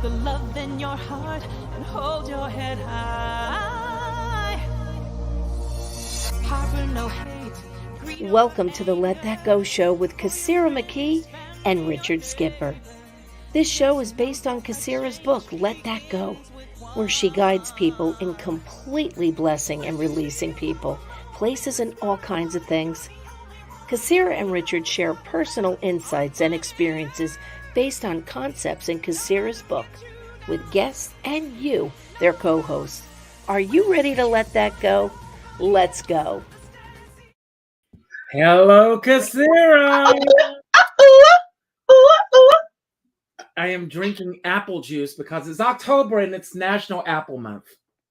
the love in your heart and hold your head high. Harbor no hate. Welcome to the Let That Go show with Kassira McKee and Richard Skipper. This show is based on Kassira's book, Let That Go, where she guides people in completely blessing and releasing people, places, and all kinds of things. Kassira and Richard share personal insights and experiences based on concepts in Kassira's book, with guests and you, their co-hosts. Are you ready to let that go? Let's go. Hello, Kassira. I am drinking apple juice because it's October and it's National Apple Month.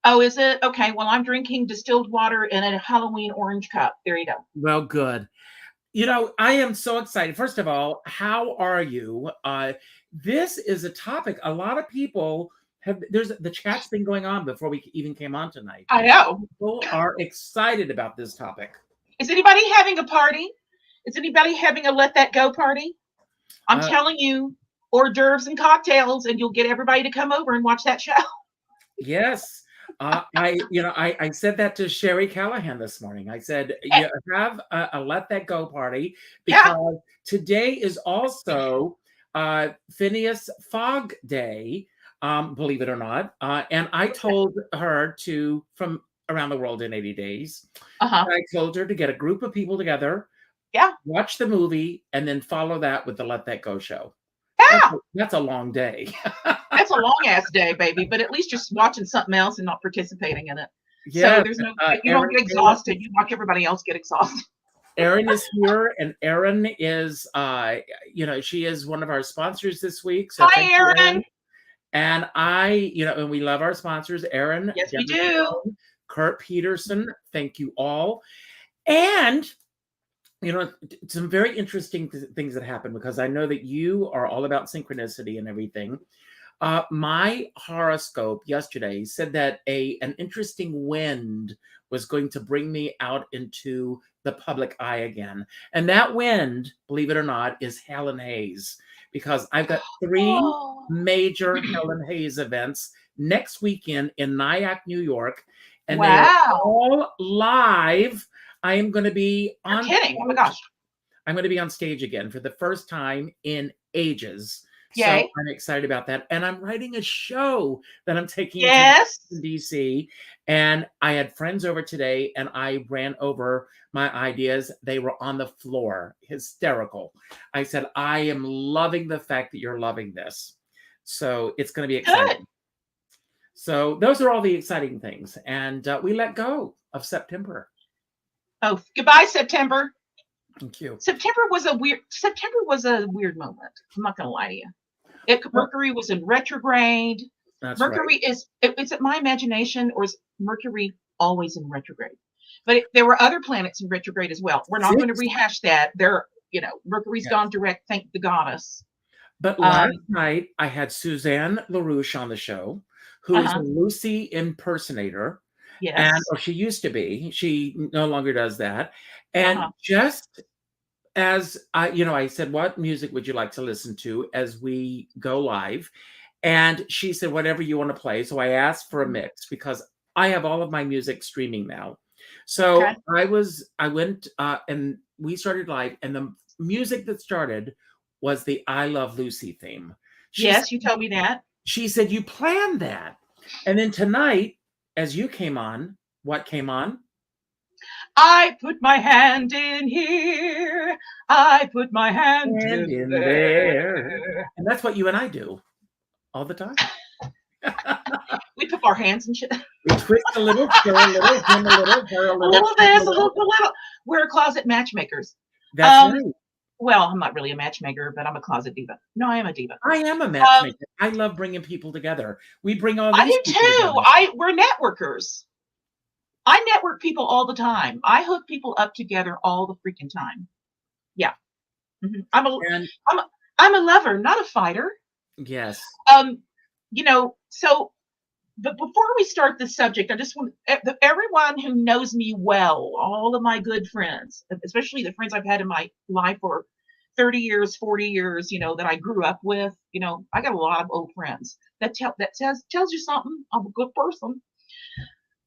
Oh, is it? Okay, well, I'm drinking distilled water in a Halloween orange cup. There you go. Well, good. You know, I am so excited. First of all, how are you? This is a topic a lot of people have. The chat's been going on before we even came on tonight. I know. People are excited about this topic. Is anybody having a party? Is anybody having a Let That Go party? I'm telling you, hors d'oeuvres and cocktails, and you'll get everybody to come over and watch that show. Yes. I said that to Sherry Callahan this morning. I said, you have a Let That Go party because today is also Phineas Fogg Day, believe it or not. And I told her from around the world in 80 days, I told her to get a group of people together, watch the movie, and then follow that with the Let That Go show. That's a long day. That's a long ass day, baby. But at least you're watching something else and not participating in it. Yeah, so there's no you don't get exhausted. You watch everybody else get exhausted. Erin is here, and Erin is she is one of our sponsors this week. So hi, Erin. And and we love our sponsors, Erin. Yes, we do. Kurt Peterson, thank you all. And some very interesting things that happen, because I know that you are all about synchronicity and everything. My horoscope yesterday said that an interesting wind was going to bring me out into the public eye again. And that wind, believe it or not, is Helen Hayes, because I've got 3 major Helen Hayes events next weekend in Nyack, New York. And they are all live. I am going to be on. You're kidding. Oh my gosh. I'm going to be on stage again for the first time in ages. Yay. So I'm excited about that. And I'm writing a show that I'm taking to DC. And I had friends over today and I ran over my ideas. They were on the floor, hysterical. I said, I am loving the fact that you're loving this. So it's going to be exciting. Good. So those are all the exciting things. And we let go of September. Oh, goodbye, September. Thank you. September was a weird moment. I'm not going to lie to you. Mercury was in retrograde. That's Mercury right. is it my imagination, or is Mercury always in retrograde? But there were other planets in retrograde as well. We're not going to rehash that. Mercury's gone direct, thank the goddess. But last night I had Suzanne LaRouche on the show, who is a Lucy impersonator. Yes. Or she used to be. She no longer does that. And just as I said, what music would you like to listen to as we go live? And she said, whatever you want to play. So I asked for a mix because I have all of my music streaming now. So I went and we started live, and the music that started was the I Love Lucy theme. You told me that. She said, you planned that. And then tonight, as you came on, what came on? I put my hand in here. I put my hand in there. And that's what you and I do all the time. We put our hands in shit. We twist a little, stir a little, him a little, her a little. A little this, a little. We're closet matchmakers. That's right. Well, I'm not really a matchmaker, but I'm a closet diva. No, I am a diva. I am a matchmaker. I love bringing people together. We bring all these I do people too. together. We're networkers. I network people all the time. I hook people up together all the freaking time. Yeah. Mm-hmm. I'm a lover, not a fighter. Yes. But before we start the subject, I just want everyone who knows me well, all of my good friends, especially the friends I've had in my life for 30 years, 40 years, that I grew up with. I got a lot of old friends that tells you something. I'm a good person.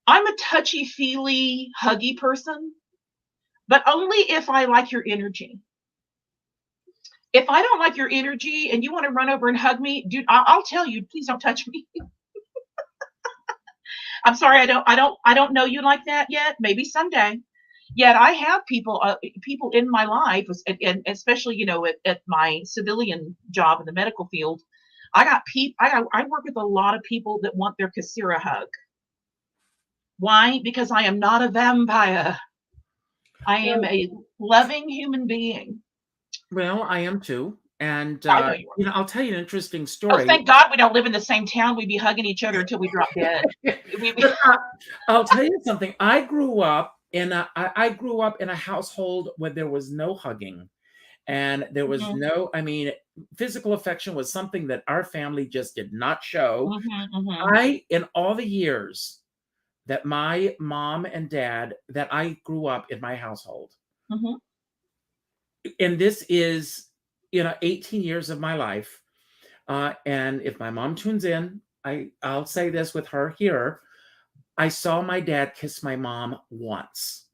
I'm a touchy-feely, huggy person, but only if I like your energy. If I don't like your energy and you want to run over and hug me, dude, I'll tell you, please don't touch me. I'm sorry, I don't know you like that yet. Maybe someday. Yet I have people in my life, and especially at my civilian job in the medical field. I work with a lot of people that want their Kassira hug. Why? Because I am not a vampire. I am a loving human being. Well, I am too. And, I know you are. I'll tell you an interesting Oh, story. thank God we don't live in the same town. We'd be hugging each other until we drop dead. But, I'll tell you something. I grew up in a household where there was no hugging, and there was Mhm. no, physical affection was something that our family just did not show. In all the years that my mom and dad, that I grew up in my household, Mhm. and this is 18 years of my life, and if my mom tunes in, I'll say this with her here. I saw my dad kiss my mom once.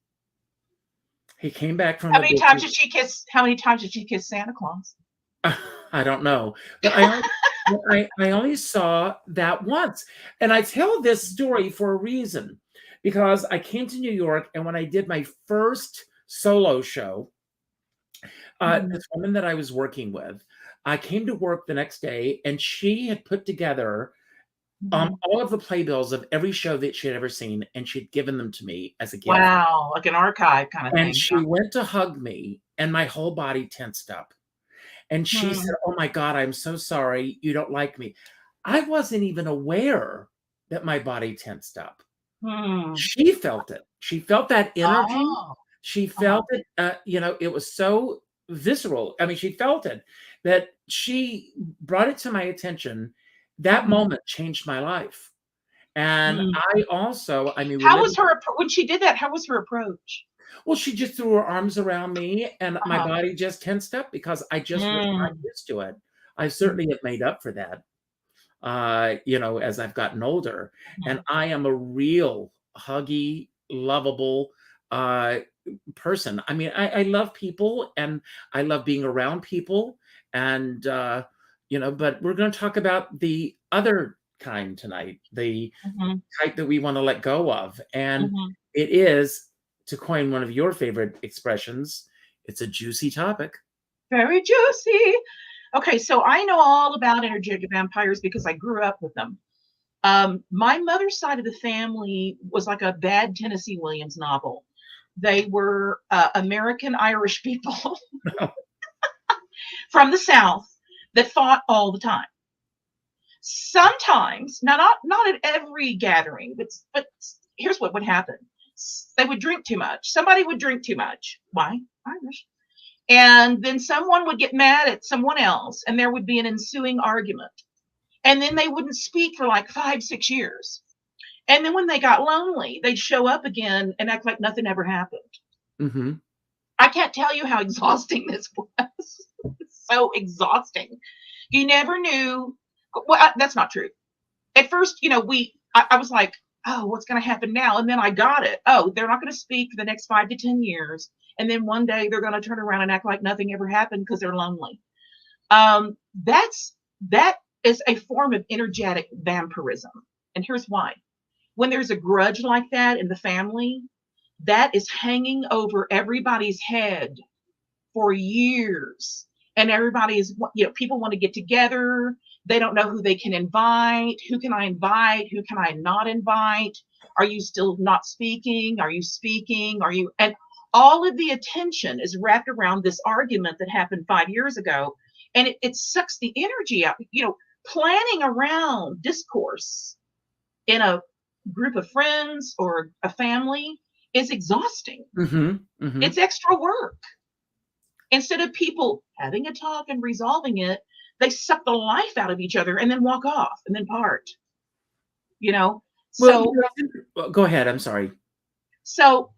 He came back from How a many times visit. did she kiss? How many times did she kiss Santa Claus? I don't know, but I only saw that once. And I tell this story for a reason, because I came to New York, and when I did my first solo show, this woman that I was working with, I came to work the next day, and she had put together all of the playbills of every show that she had ever seen, and she'd given them to me as a gift. Wow, like an archive kind of And thing. she went to hug me, and my whole body tensed up. And she said, "Oh my God, I'm so sorry. You don't like me." I wasn't even aware that my body tensed up. She felt it. She felt that energy. Oh. She felt it. It was so visceral. She felt it, that she brought it to my attention. That moment changed my life. And I also, we How live. was her when she did that? How was her approach? Well, she just threw her arms around me, and my body just tensed up because I just was not used to it. I certainly have made up for that, as I've gotten older. And I am a real huggy, lovable person. I love people, and I love being around people, and but we're going to talk about the other kind tonight, the type that we want to let go of, and it is, to coin one of your favorite expressions, it's a juicy topic. Very juicy. Okay, so I know all about energetic vampires because I grew up with them. My mother's side of the family was like a bad Tennessee Williams novel. They were American Irish people from the South that fought all the time. Sometimes, now not at every gathering, but here's what would happen. They would drink too much. Somebody would drink too much. Why? Irish. And then someone would get mad at someone else, and there would be an ensuing argument. And then they wouldn't speak for like 5-6 years. And then when they got lonely, they'd show up again and act like nothing ever happened. I can't tell you how exhausting this was. It's so exhausting. You never knew. Well, that's not true. At first, I was like, oh, what's going to happen now? And then I got it. Oh, they're not going to speak for the next 5 to 10 years. And then one day they're going to turn around and act like nothing ever happened because they're lonely. That is a form of energetic vampirism. And here's why. When there's a grudge like that in the family, that is hanging over everybody's head for years. And everybody is, people want to get together. They don't know who they can invite. Who can I invite? Who can I not invite? Are you still not speaking? Are you speaking? And all of the attention is wrapped around this argument that happened 5 years ago. And it sucks the energy out. Planning around discourse in a group of friends or a family is exhausting. It's extra work. Instead of people having a talk and resolving it, they suck the life out of each other and then walk off and then part. Well, go ahead. I'm sorry. So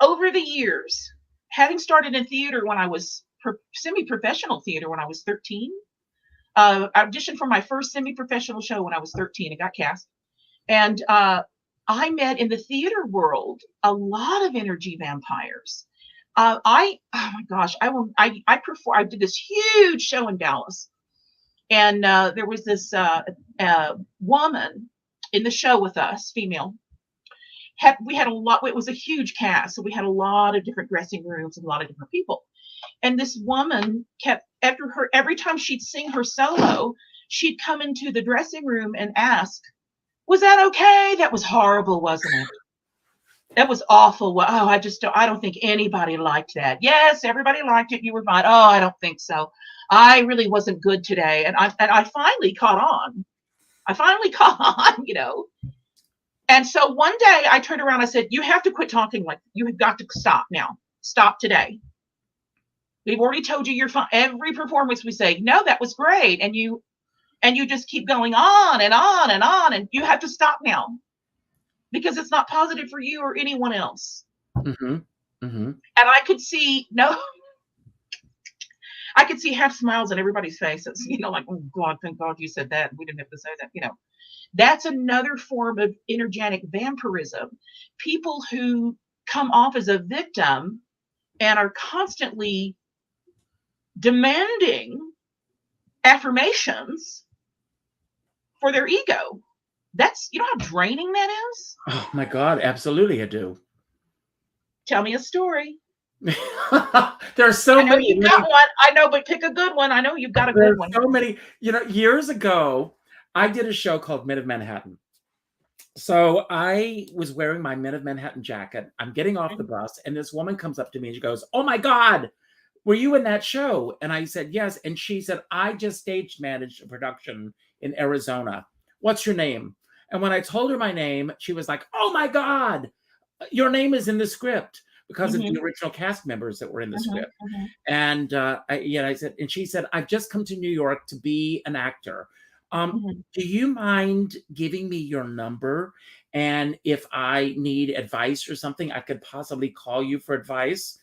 over the years, having started in theater when I was semi-professional theater when I was 13. I auditioned for my first semi-professional show when I was 13. It got cast. And I met in the theater world a lot of energy vampires. Oh my gosh, I did this huge show in Dallas, and there was this woman in the show with us, female. We had a lot. It was a huge cast, so we had a lot of different dressing rooms and a lot of different people. And this woman kept every time she'd sing her solo, she'd come into the dressing room and ask, "Was that okay? That was horrible, wasn't it? That was awful. Oh, I don't think anybody liked that. Yes, everybody liked it. You were fine. Oh, I don't think so. I really wasn't good today." And I finally caught on. I finally caught on, you know. And so one day I turned around. I said, "You have to quit talking like you have got to stop now. Stop today. We've already told you you're fine." Every performance we say, "No, that was great," and you just keep going on and on and on, and you have to stop now because it's not positive for you or anyone else. Mm-hmm. Mm-hmm. And I could see half smiles on everybody's faces, you know, like, "Oh God, thank God you said that. We didn't have to say that," you know. That's another form of energetic vampirism. People who come off as a victim and are constantly demanding affirmations for their ego. You know how draining that is? Oh my God, absolutely I do. Tell me a story. There are so I know many. you've got one. I know, but pick a good one. I know you've got a There good are one. so many. You know, years ago, I did a show called Men of Manhattan. So I was wearing my Men of Manhattan jacket. I'm getting off the bus, and this woman comes up to me and she goes, "Oh my God, were you in that show?" And I said, "Yes." And she said, "I just stage managed a production in Arizona. What's your name?" And when I told her my name, she was like, "Oh my God, your name is in the script," because of the original cast members that were in the script. And I said, and she said, "I've just come to New York to be an actor. Do you mind giving me your number? And if I need advice or something, I could possibly call you for advice."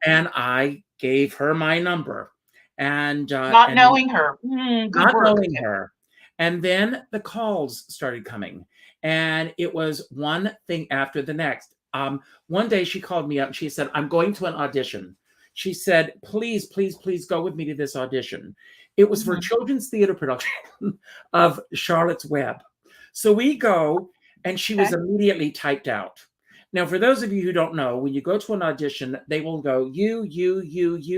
And I gave her my number, and Not knowing her. Good not work. knowing her. And then the calls started coming, and it was one thing after the next. One day she called me up and she said, "I'm going to an audition." She said, "Please, please, please go with me to this audition." It was for a children's theater production of Charlotte's Web. So we go, and she was immediately typed out. Now, for those of you who don't know, when you go to an audition, they will go, you,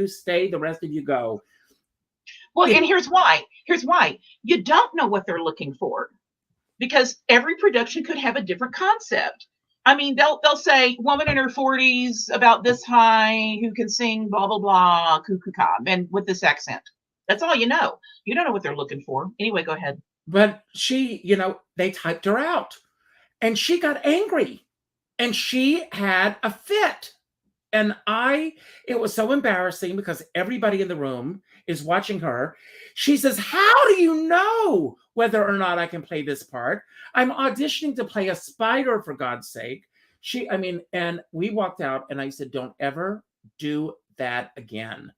stay, the rest of you go. Well, and here's why. You don't know what they're looking for, because every production could have a different concept. I mean, they'll say woman in her 40s, about this high, who can sing blah blah blah, cuckoo, and with this accent. That's all you know. You don't know what they're looking for. Anyway, go ahead. But she, they typed her out, and she got angry, and she had a fit. And it was so embarrassing because everybody in the room is watching her. She says, "How do you know whether or not I can play this part? I'm auditioning to play a spider, for God's sake." And we walked out, and I said, "Don't ever do that again.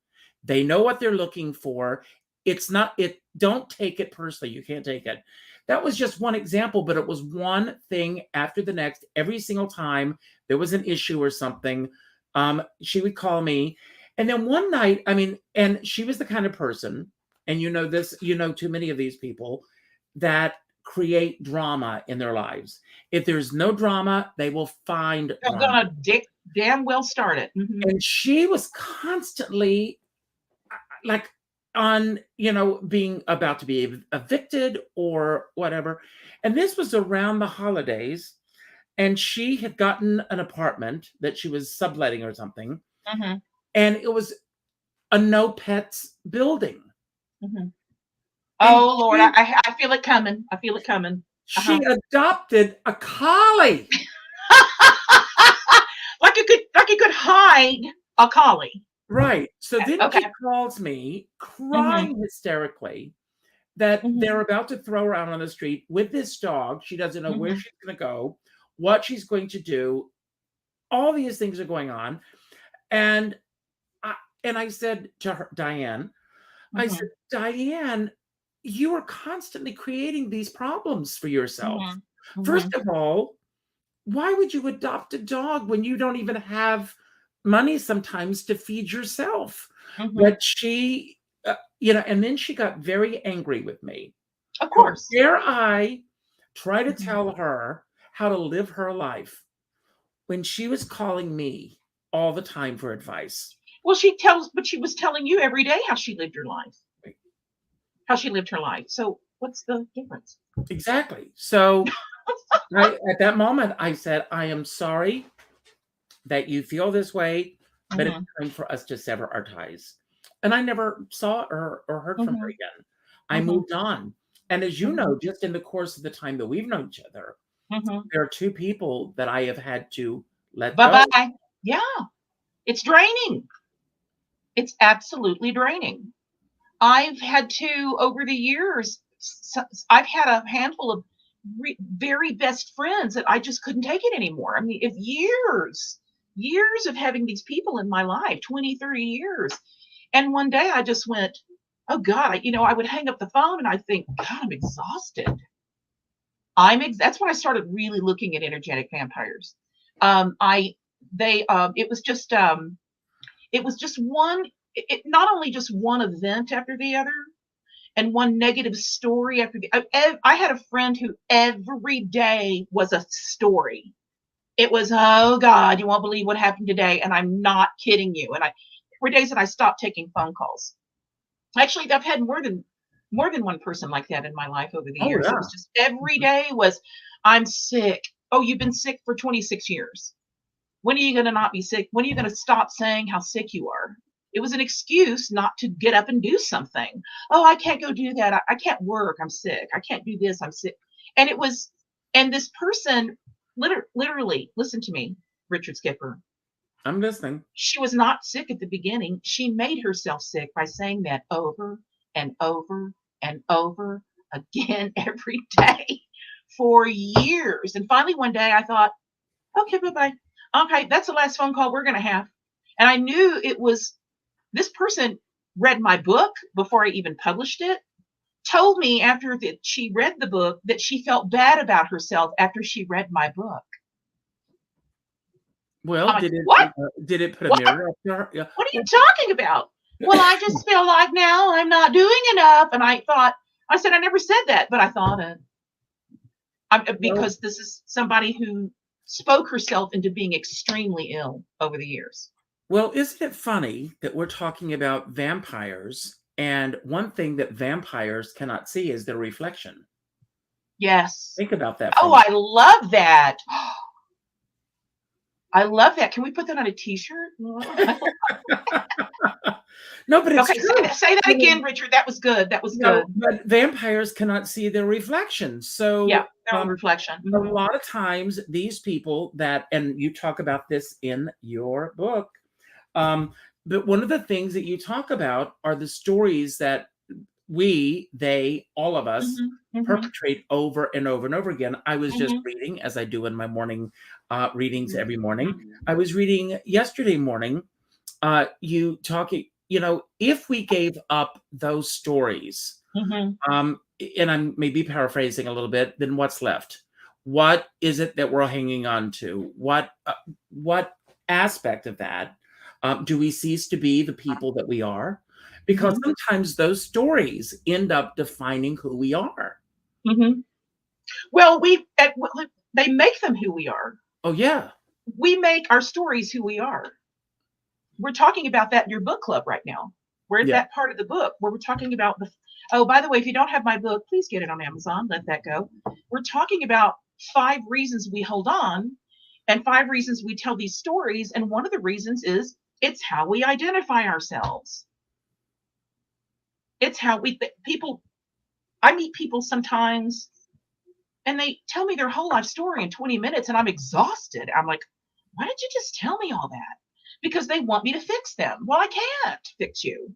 They know what they're looking for. Don't take it personally. You can't take it." That was just one example, but it was one thing after the next. Every single time there was an issue or something, she would call me. And then one night, and she was the kind of person, and too many of these people that create drama in their lives. If there's no drama, they will find They're drama. gonna damn well start it. And she was constantly like on, being about to be evicted or whatever. And this was around the holidays. And she had gotten an apartment that she was subletting or something. And it was a no pets building. Oh, Lord, I feel it coming. I feel it coming. She adopted a collie. like you could hide a collie. Right. So then she calls me crying hysterically that they're about to throw her out on the street with this dog. She doesn't know where she's going to go, what she's going to do. All these things are going on. And And I said to her, Diane, I said, Mhm. Diane, you are constantly creating these problems for yourself. Mhm. First Mhm. of all, why would you adopt a dog when you don't even have money sometimes to feed yourself? Mhm. But she, and then she got very angry with me. Of How course. dare I try to Mhm. tell her how to live her life when she was calling me all the time for advice? Well, but she was telling you every day how she lived her life, how she lived her life. So what's the difference? Exactly. So at that moment, I said, I am sorry that you feel this way, but it's Mhm. time for us to sever our ties. And I never saw or heard from her Mhm. again. I Mhm. moved on. And as you Mhm. know, just in the course of the time that we've known each other, Mhm. there are two people that I have had to let Bye go. bye. Yeah, it's draining. It's absolutely draining. I've had to, over the years, I've had a handful of very best friends that I just couldn't take it anymore. I mean, if years of having these people in my life, 20, 30 years. And one day I just went, oh God, I would hang up the phone and I think, God, I'm exhausted. That's when I started really looking at energetic vampires. I, it was just not only just one event after the other, and one negative story after the. I had a friend who every day was a story. It was, oh God, you won't believe what happened today, and I'm not kidding you. And there were days that I stopped taking phone calls. Actually, I've had more than one person like that in my life over the Oh, years. It yeah. was just every day was, I'm sick. Oh, you've been sick for 26 years. When are you going to not be sick? When are you going to stop saying how sick you are? It was an excuse not to get up and do something. Oh, I can't go do that. I can't work. I'm sick. I can't do this. I'm sick. And this person, literally, listen to me, Richard Skipper. I'm listening. She was not sick at the beginning. She made herself sick by saying that over and over and over again every day for years. And finally, one day I thought, okay, bye bye. Okay, that's the last phone call we're going to have. And I knew it was this person read my book before I even published it, told me after that she read the book that she felt bad about herself after she read my book. Well, I'm like, what? did it put a What? mirror up to her? Yeah. What are you talking about? Well, I just feel like now I'm not doing enough. And I said, I never said that, but I thought it. Well, Because this is somebody who spoke herself into being extremely ill over the years. well, isn't it funny that we're talking about vampires, and one thing that vampires cannot see is their reflection? Yes. Think about that for a Oh, moment. I love that. I love that. Can we put that on a t-shirt? No, but it's Okay, true. say that again, Richard. That was good. That was good. But vampires cannot see their reflection. Yeah, So, their own reflection. a Mhm. lot of times, these people and you talk about this in your book, um, but one of the things that you talk about are the stories that they, all of us, Mhm. Mhm. perpetrate over and over and over again. I was just Mhm. reading, as I do in my morning readings Mhm. every morning. Mhm. I was reading yesterday morning, you talking, if we gave up those stories, Mhm. um, and I'm maybe paraphrasing a little bit, then what's left? What is it that we're hanging on to? What aspect of that do we cease to be the people that we are? Because Mhm. sometimes those stories end up defining who we are. Mhm. Well, they make them who we are. Oh yeah, We make our stories who we are. We're talking about that in your book club right now. We're at yeah. that part of the book where we're talking about the. Oh, by the way, if you don't have my book, please get it on Amazon. Let that go. We're talking about 5 reasons we hold on and 5 reasons we tell these stories. And one of the reasons is it's how we identify ourselves. It's how people. I meet people sometimes and they tell me their whole life story in 20 minutes and I'm exhausted. I'm like, why did you just tell me all that? Because they want me to fix them. Well, I can't fix you.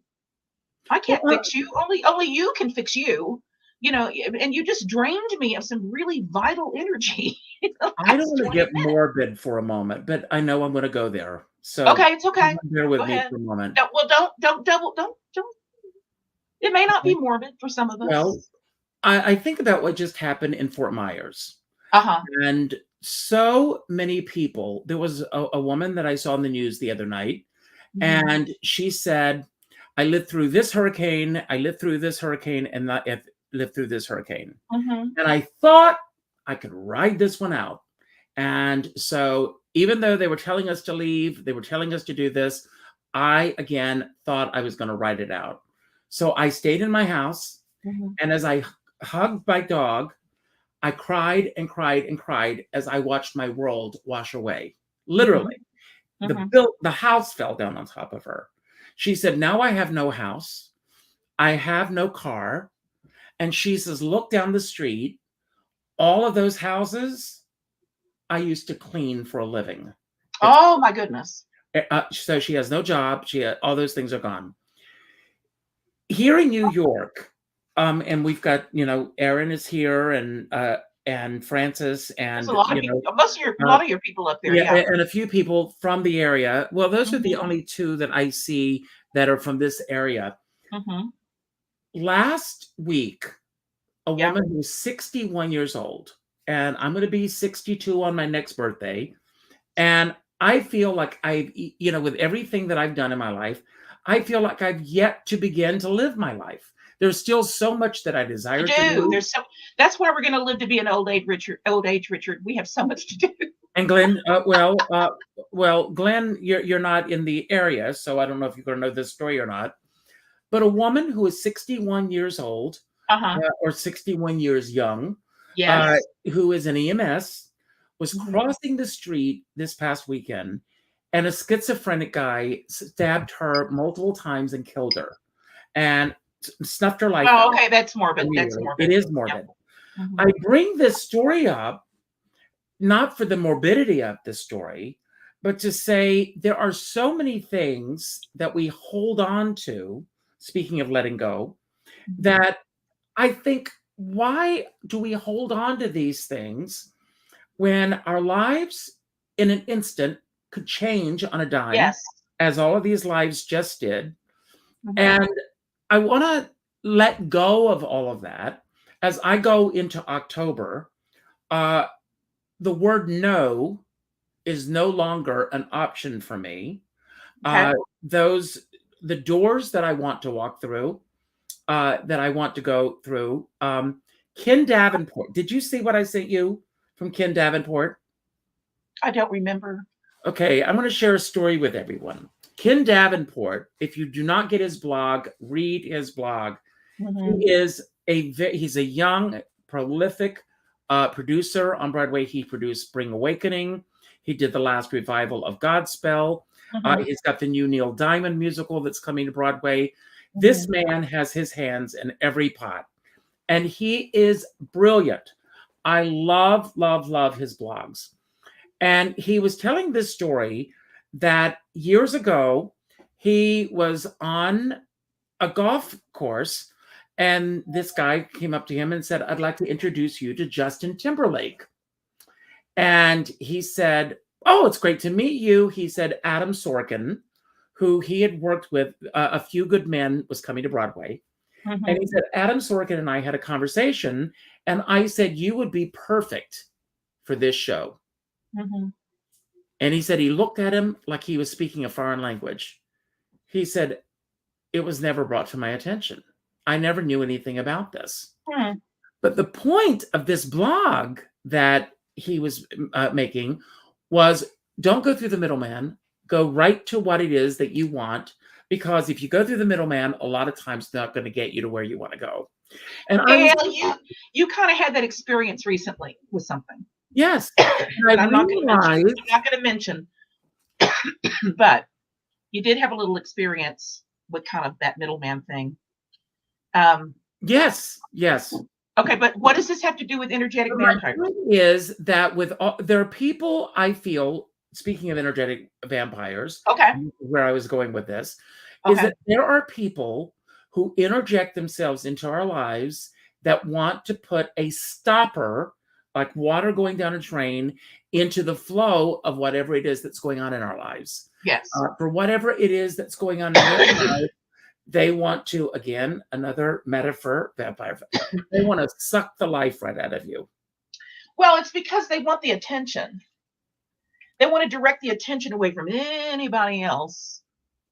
I Well, can't fix you. Only you can fix you. And you just drained me of some really vital energy in the I don't last want to 20 get minutes. morbid for a moment, but I know I'm going to go there. So Okay, it's okay. bear with Go me ahead. for a moment. No, well, don't. It may not be morbid for some of Well, us. I think about what just happened in Fort Myers. Uh-huh. And so many people, there was a woman that I saw in the news the other night, Hmm. and she said, I lived through this hurricane, I lived through this hurricane, and I lived through this hurricane. Hmm. And I thought I could ride this one out. And so even though they were telling us to leave, they were telling us to do this, I again thought I was going to ride it out. So I stayed in my house. Hmm. And as I hugged my dog, I cried and cried and cried as I watched my world wash away. Hmm. Literally, Hmm. the house fell down on top of her. She said, "Now I have no house. I have no car." And she says, "Look down the street. All of those houses I used to clean for a living." It's Oh my goodness. so she has no job. All those things are gone. Here in New York, and we've got, Erin is here, and Francis, There's a and lot of people, a uh, lot of your people up there. yeah, Yeah. and a few people from the area. Well, those are the Hmm. only two that I see that are from this area. Hmm. Last week, a Yeah. woman who's 61 years old, and I'm going to be 62 on my next birthday. And I feel like with everything that I've done in my life, I feel like I've yet to begin to live my life. There's still so much that I You desire to do. do. There's so that's why we're going to live to be an old age, Richard. Old age, Richard. We have so much to do. And Glenn, Glenn, you're not in the area, so I don't know if you're going to know this story or not. But a woman who is 61 years old, Uh-huh. or 61 years young, uh, Yes. who is an EMS, was Hmm. crossing the street this past weekend, and a schizophrenic guy stabbed her multiple times and killed her, and snuffed her life Oh, out okay. That's morbid. That's immediately. It morbid. is Yep. morbid. Hmm. I bring this story up not for the morbidity of the story, but to say there are so many things that we hold on to, speaking of letting go, that I think, why do we hold on to these things when our lives in an instant could change on a dime, Yes. as all of these lives just did? Hmm. And I want to let go of all of that as I go into October. Uh, the word no is no longer an option for me. Okay. Uh, those the doors that I want to walk through, that I want to go through. Ken Davenport. Did you see what I sent you from Ken Davenport? I don't remember. Okay, I'm going to share a story with everyone. Ken Davenport, if you do not get his blog, read his blog. Hmm. He's a young, prolific producer on Broadway. He produced Spring Awakening. He did the last revival of Godspell. Hmm. He's got the new Neil Diamond musical that's coming to Broadway. This Hmm. man has his hands in every pot, and he is brilliant. I love, love, love his blogs. And he was telling this story that years ago, he was on a golf course, and this guy came up to him and said, "I'd like to introduce you to Justin Timberlake." And he said, "Oh, it's great to meet you." He said, Adam Sorkin, who he had worked with, A Few Good Men was coming to Broadway. And Hmm. he said, Adam Sorkin and I had a conversation, and I said, "You would be perfect for this show." Hmm. And he said he looked at him like he was speaking a foreign language. He said, "It was never brought to my attention. I never knew anything about this." Hmm. But the point of this blog that he was making was, don't go through the middleman, go right to what it is that you want, because if you go through the middleman, a lot of times it's not going to get you to where you want to go. And I was, Well, you kind of had that experience recently with something. yes, and I And I'm not going to mention. realized, I'm not going to mention. But you did have a little experience with kind of that middleman thing. yes, yes. Okay, but what does this have to do with energetic But my vampires? point is that there are people, I feel, speaking of energetic vampires, Okay, where I was going with this, is okay. that there are people who interject themselves into our lives that want to put a stopper, like water going down a drain, into the flow of whatever it is that's going on in our lives. Yes. For whatever it is that's going on in their life, they want to, again, another metaphor, vampire, they want to suck the life right out of you. Well, it's because they want the attention. They want to direct the attention away from anybody else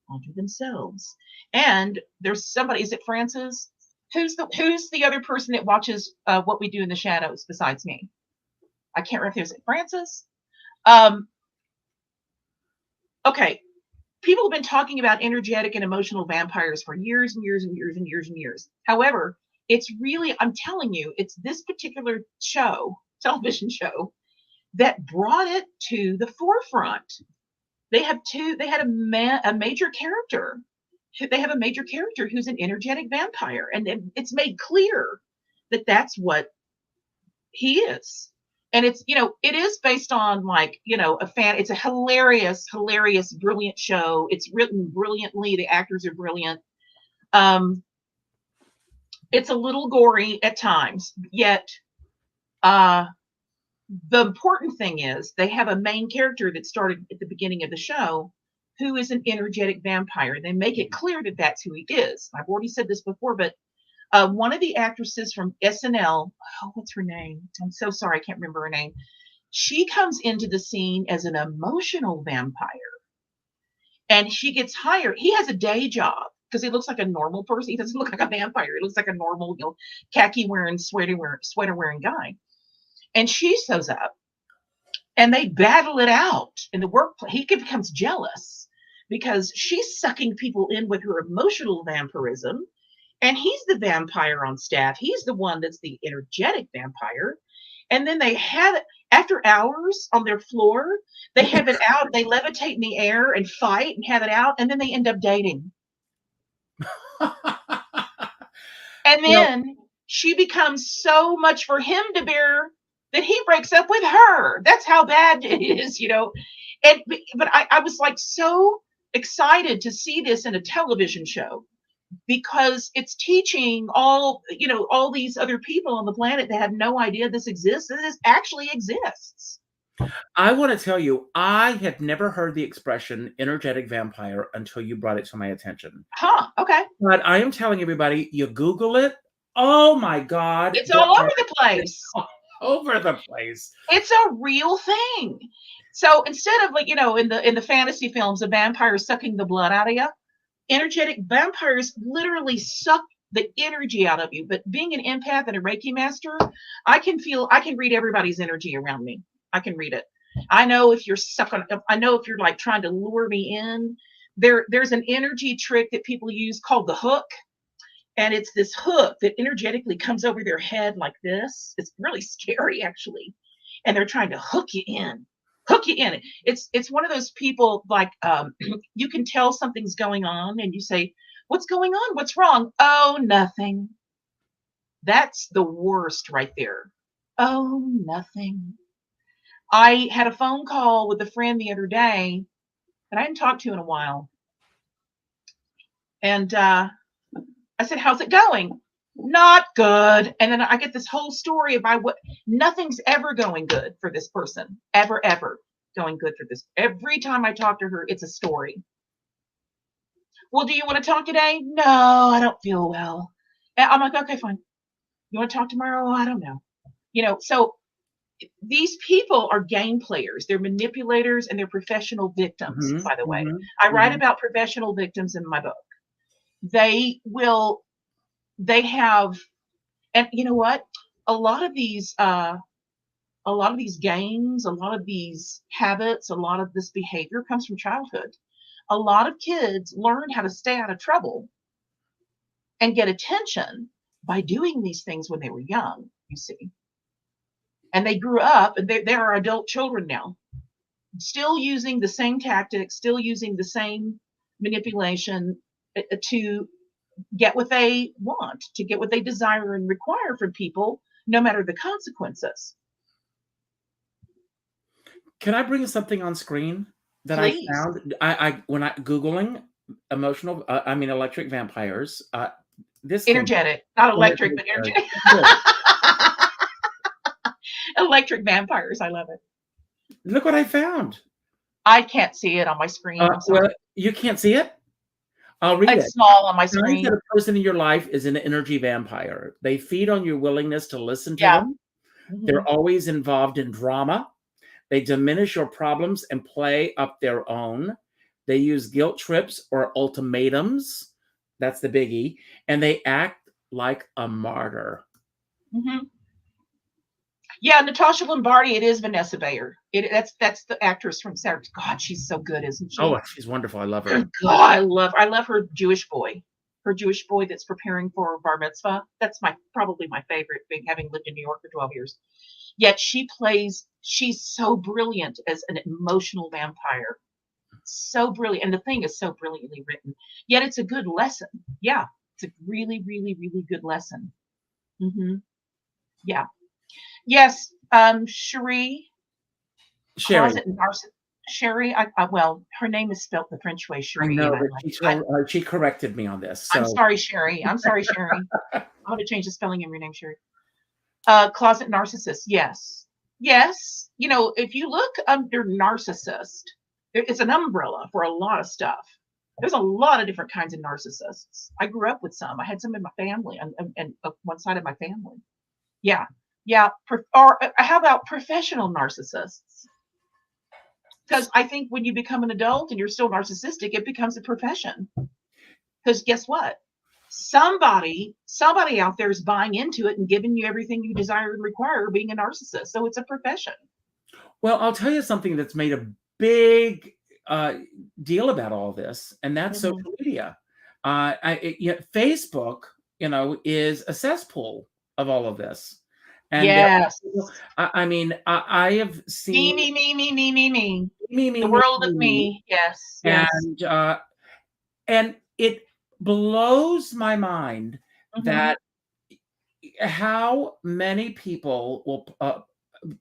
onto themselves. And there's somebody, is it Francis? Who's the other person that watches What We Do in the Shadows besides me? I can't remember if it was Francis. Okay. People have been talking about energetic and emotional vampires for years and years and years and years and years. However, it's really, I'm telling you, it's this particular television show, that brought it to the forefront. They had a major character. They have a major character who's an energetic vampire, and it's made clear that that's what he is. And it's, it is based on it's a hilarious, brilliant show. It's written brilliantly. The actors are brilliant. It's a little gory at times, yet the important thing is they have a main character that started at the beginning of the show who is an energetic vampire. They make it clear that that's who he is. I've already said this before, but one of the actresses from SNL, what's her name? I'm so sorry, I can't remember her name. She comes into the scene as an emotional vampire. And she gets hired. He has a day job because he looks like a normal person. He doesn't look like a vampire. He looks like a normal, khaki wearing, sweater wearing guy. And she shows up and they battle it out in the workplace. He becomes jealous because she's sucking people in with her emotional vampirism. And he's the vampire on staff. He's the one that's the energetic vampire. And then they have it after hours on their floor. They have it out. They levitate in the air and fight and have it out. And then they end up dating. And then she becomes so much for him to bear that he breaks up with her. That's how bad it is, And but I was like so excited to see this in a television show, because it's teaching all these other people on the planet that have no idea this exists. This actually exists. I want to tell you, I had never heard the expression energetic vampire until you brought it to my attention. Okay. But I am telling everybody, you Google it. Oh my God. It's all over the place. Over the place. It's a real thing. So instead of in the fantasy films, a vampire sucking the blood out of you, energetic vampires literally suck the energy out of you. But being an empath and a Reiki master, I can read everybody's energy around me. I can read it. I know if you're I know if you're like trying to lure me in. There's an energy trick that people use called the hook. And it's this hook that energetically comes over their head like this. It's really scary, actually. And they're trying to hook you in. It's one of those people like you can tell something's going on and you say, "What's going on? What's wrong?" "Oh, nothing." That's the worst right there. "Oh, nothing." I had a phone call with a friend the other day that I hadn't talked to in a while. And I said, "How's it going?" "Not good." And then I get this whole story about nothing's ever going good for this person. Ever going good for this. Every time I talk to her, it's a story. "Well, do you want to talk today?" "No, I don't feel well." And I'm like, "Okay, fine. You want to talk tomorrow?" "I don't know." So these people are game players. They're manipulators and they're professional victims, by the way. I write about professional victims in my book. They have, and you know what? A lot of these games, a lot of these habits, a lot of this behavior comes from childhood. A lot of kids learn how to stay out of trouble and get attention by doing these things when they were young, you see. And they grew up and they are adult children now, still using the same tactics, still using the same manipulation to get what they want, to get what they desire and require from people, no matter the consequences. Can I bring something on screen that Please. I found? When I Googling electric vampires, this energetic, not electric, but energetic. Electric vampires. I love it. Look what I found. I can't see it on my screen. I'm sorry. Well, you can't see it? I'll read it. It's small on my Signs that screen. a person in your life is an energy vampire. They feed on your willingness to listen to Yeah. them. Mhm. They're always involved in drama. They diminish your problems and play up their own. They use guilt trips or ultimatums. That's the biggie. And they act like a martyr. Mhm. Yeah, Natasha Lombardi. It is Vanessa Bayer. That's the actress from Saturday. God, she's so good, isn't she? Oh, she's wonderful. I love her. Good God, I love her Jewish boy. Her Jewish boy that's preparing for bar mitzvah. That's probably my favorite, being having lived in New York for 12 years. Yet she's so brilliant as an emotional vampire. So brilliant. And the thing is so brilliantly written. Yet it's a good lesson. Yeah. It's a really, really, really good lesson. Hmm. Yeah. Yes. Cherie, Sherry. closet narcissist. Sherry, well, her name is spelled the French way, I Cherie. know, And but she corrected me on this. I'm So sorry, Sherry. I'm sorry, Sherry. I'm going to change the spelling of your name, Sherry. Closet narcissist. Yes. Yes. If you look under narcissist, it's an umbrella for a lot of stuff. There's a lot of different kinds of narcissists. I grew up with some. I had some in my family and one side of my family. Yeah. Yeah. Or how about professional narcissists? Because I think when you become an adult and you're still narcissistic, it becomes a profession. Because guess what? Somebody out there is buying into it and giving you everything you desire and require, being a narcissist. So it's a profession. well, I'll tell you something that's made a big deal about all this, and that's Mhm. social media. Facebook, is a cesspool of all of this, and Yes. I mean, I have Me, seen me, me, me, me, me, me. me, me, The me, world of me, me, me. Yes, yes. and it blows my mind Mhm. that how many people will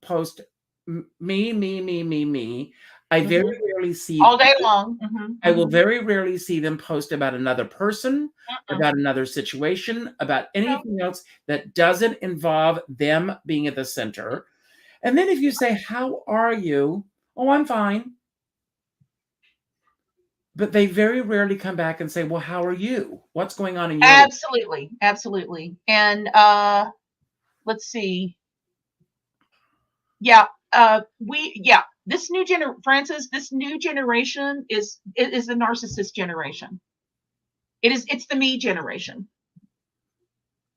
post me, me, me, me, me. I very Mhm. rarely see All day long. Mhm. I will Mhm. very rarely see them post about another person, Mm-mm. about another situation, about No. anything else that doesn't involve them being at the center. And then if you say, "How are you?" "Oh, I'm fine." But they very rarely come back and say, "Well, how are you? What's going on in your life?" Absolutely. Absolutely. And let's see. Yeah. This Francis, this new generation is the narcissist generation. It's the me generation.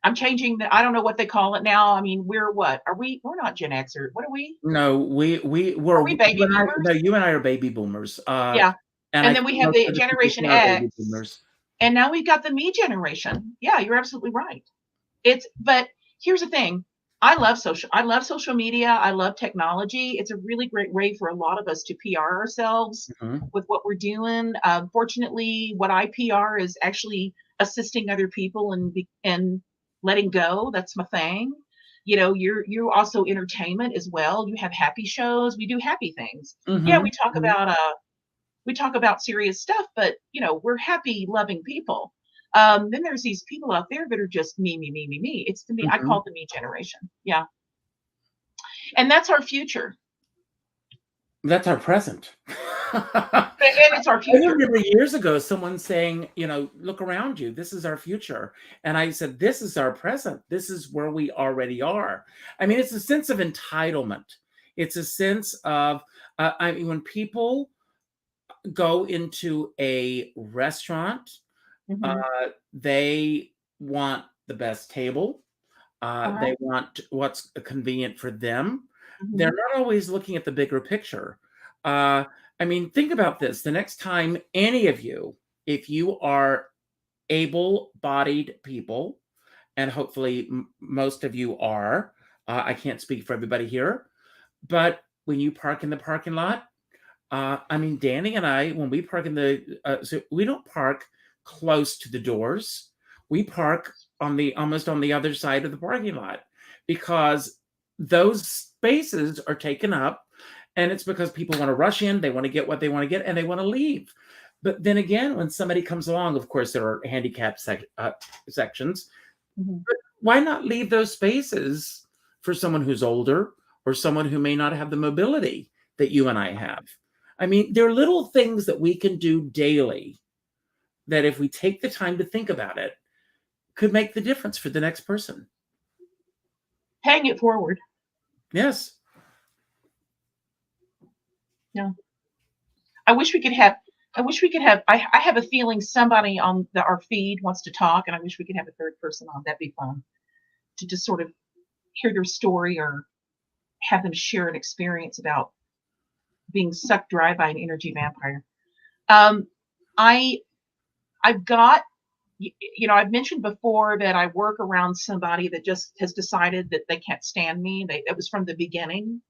I'm changing I don't know what they call it now. I mean, we're not Gen X, or what are we? No, Are we baby boomers? you and I are baby boomers. Yeah. And I And then think we have most the of the people Generation here are baby X, boomers. and now we've got the me generation. Yeah, you're absolutely right. But here's the thing. I love social media. I love technology. It's a really great way for a lot of us to PR ourselves Mhm. with what we're doing. Fortunately, what I PR is actually assisting other people and letting go. That's my thing. You're also entertainment as well. You have happy shows. We do happy things. Yeah, Mhm. we talk about serious stuff, but we're happy, loving people. Then there's these people out there that are just me, me, me, me, me. It's the me. I call Mhm. it the me generation. Yeah, and that's our future, That's our present. and it's our I future. remember years ago someone saying, "Look around you. This is our future." And I said, "This is our present. This is where we already are." I mean, it's a sense of entitlement. It's a sense of, I mean, when people go into a restaurant, Hmm. they want the best table. Uh-huh. They want what's convenient for them. They're Hmm. not always looking at the bigger picture. Uh, I mean, think about this. The next time any of you, if you are able-bodied people, and hopefully most of you are, I can't speak for everybody here, but when you park in the parking lot, I mean, Danny and I, when we park so we don't park close to the doors. We park almost on the other side of the parking lot because those spaces are taken up, and it's because people want to rush in, they want to get what they want to get, and they want to leave. But then again, when somebody comes along, of course, there are handicap sections. Hmm. But why not leave those spaces for someone who's older or someone who may not have the mobility that you and I have. I mean, there are little things that we can do daily that if we take the time to think about it, could make the difference for the next person. Paying it forward. Yes. No. I wish we could have, I have a feeling somebody on our feed wants to talk, and I wish we could have a third person on. That'd be fun to just sort of hear their story or have them share an experience about being sucked dry by an energy vampire. I, I've got, I've mentioned before that I work around somebody that just has decided that they can't stand me. It was from the beginning.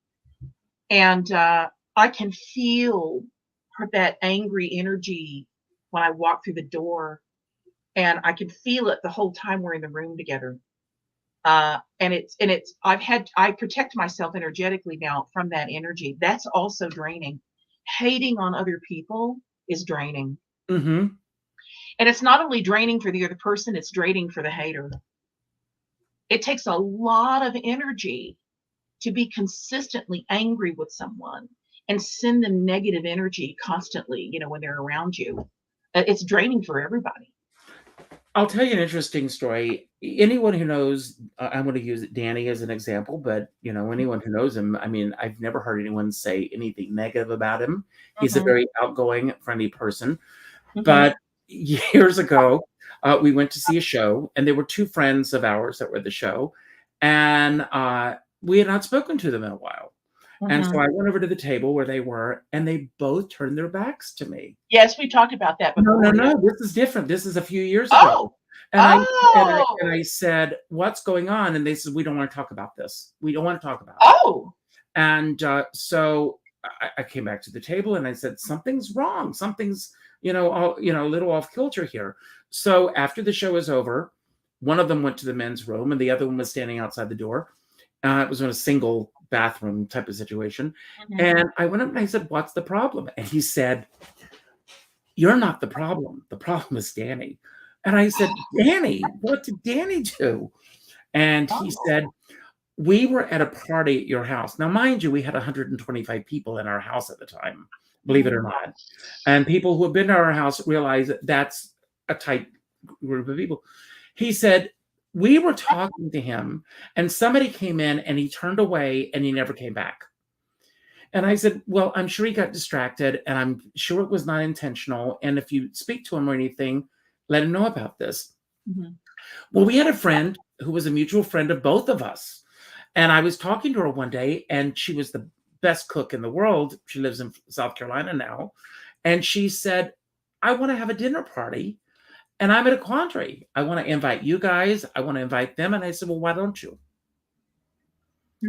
And I can feel that angry energy when I walk through the door, and I can feel it the whole time we're in the room together. And I protect myself energetically now from that energy. That's also draining. Hating on other people is draining. Mm-hmm. And it's not only draining for the other person, it's draining for the hater. It takes a lot of energy to be consistently angry with someone and send them negative energy constantly, when they're around you. It's draining for everybody. I'll tell you an interesting story. Anyone who knows, I'm going to use Danny as an example, but anyone who knows him, I mean, I've never heard anyone say anything negative about him. He's a very outgoing, friendly person. But years ago, we went to see a show, and there were two friends of ours that were at the show, and we had not spoken to them in a while. And so I went over to the table where they were, and they both turned their backs to me. Yes, we talked about that before. No, this is different. This is a few years ago. And I said, "What's going on?" And they said, "We don't want to talk about this. We don't want to talk about it." Oh. And so I came back to the table, and I said, "Something's wrong. Something's a little off kilter here." So after the show was over, one of them went to the men's room, and the other one was standing outside the door. It was in a single bathroom type of situation. And I went up and I said, "What's the problem?" And he said, "You're not the problem. The problem is Danny." And I said, "Danny? What did Danny do?" And he said, "We were at a party at your house." Now, mind you, we had 125 people in our house at the time, believe it or not. And people who have been to our house realize that that's a tight group of people. He said, "We were talking to him, and somebody came in, and he turned away, and he never came back." And I said, "Well, I'm sure he got distracted, and I'm sure it was not intentional. And if you speak to him or anything, let him know about this." Well, we had a friend who was a mutual friend of both of us. And I was talking to her one day, and she was the best cook in the world. She lives in South Carolina now. And she said, "I want to have a dinner party. And I'm at a quandary. I want to invite you guys. I want to invite them." And I said, "Well, why don't you?"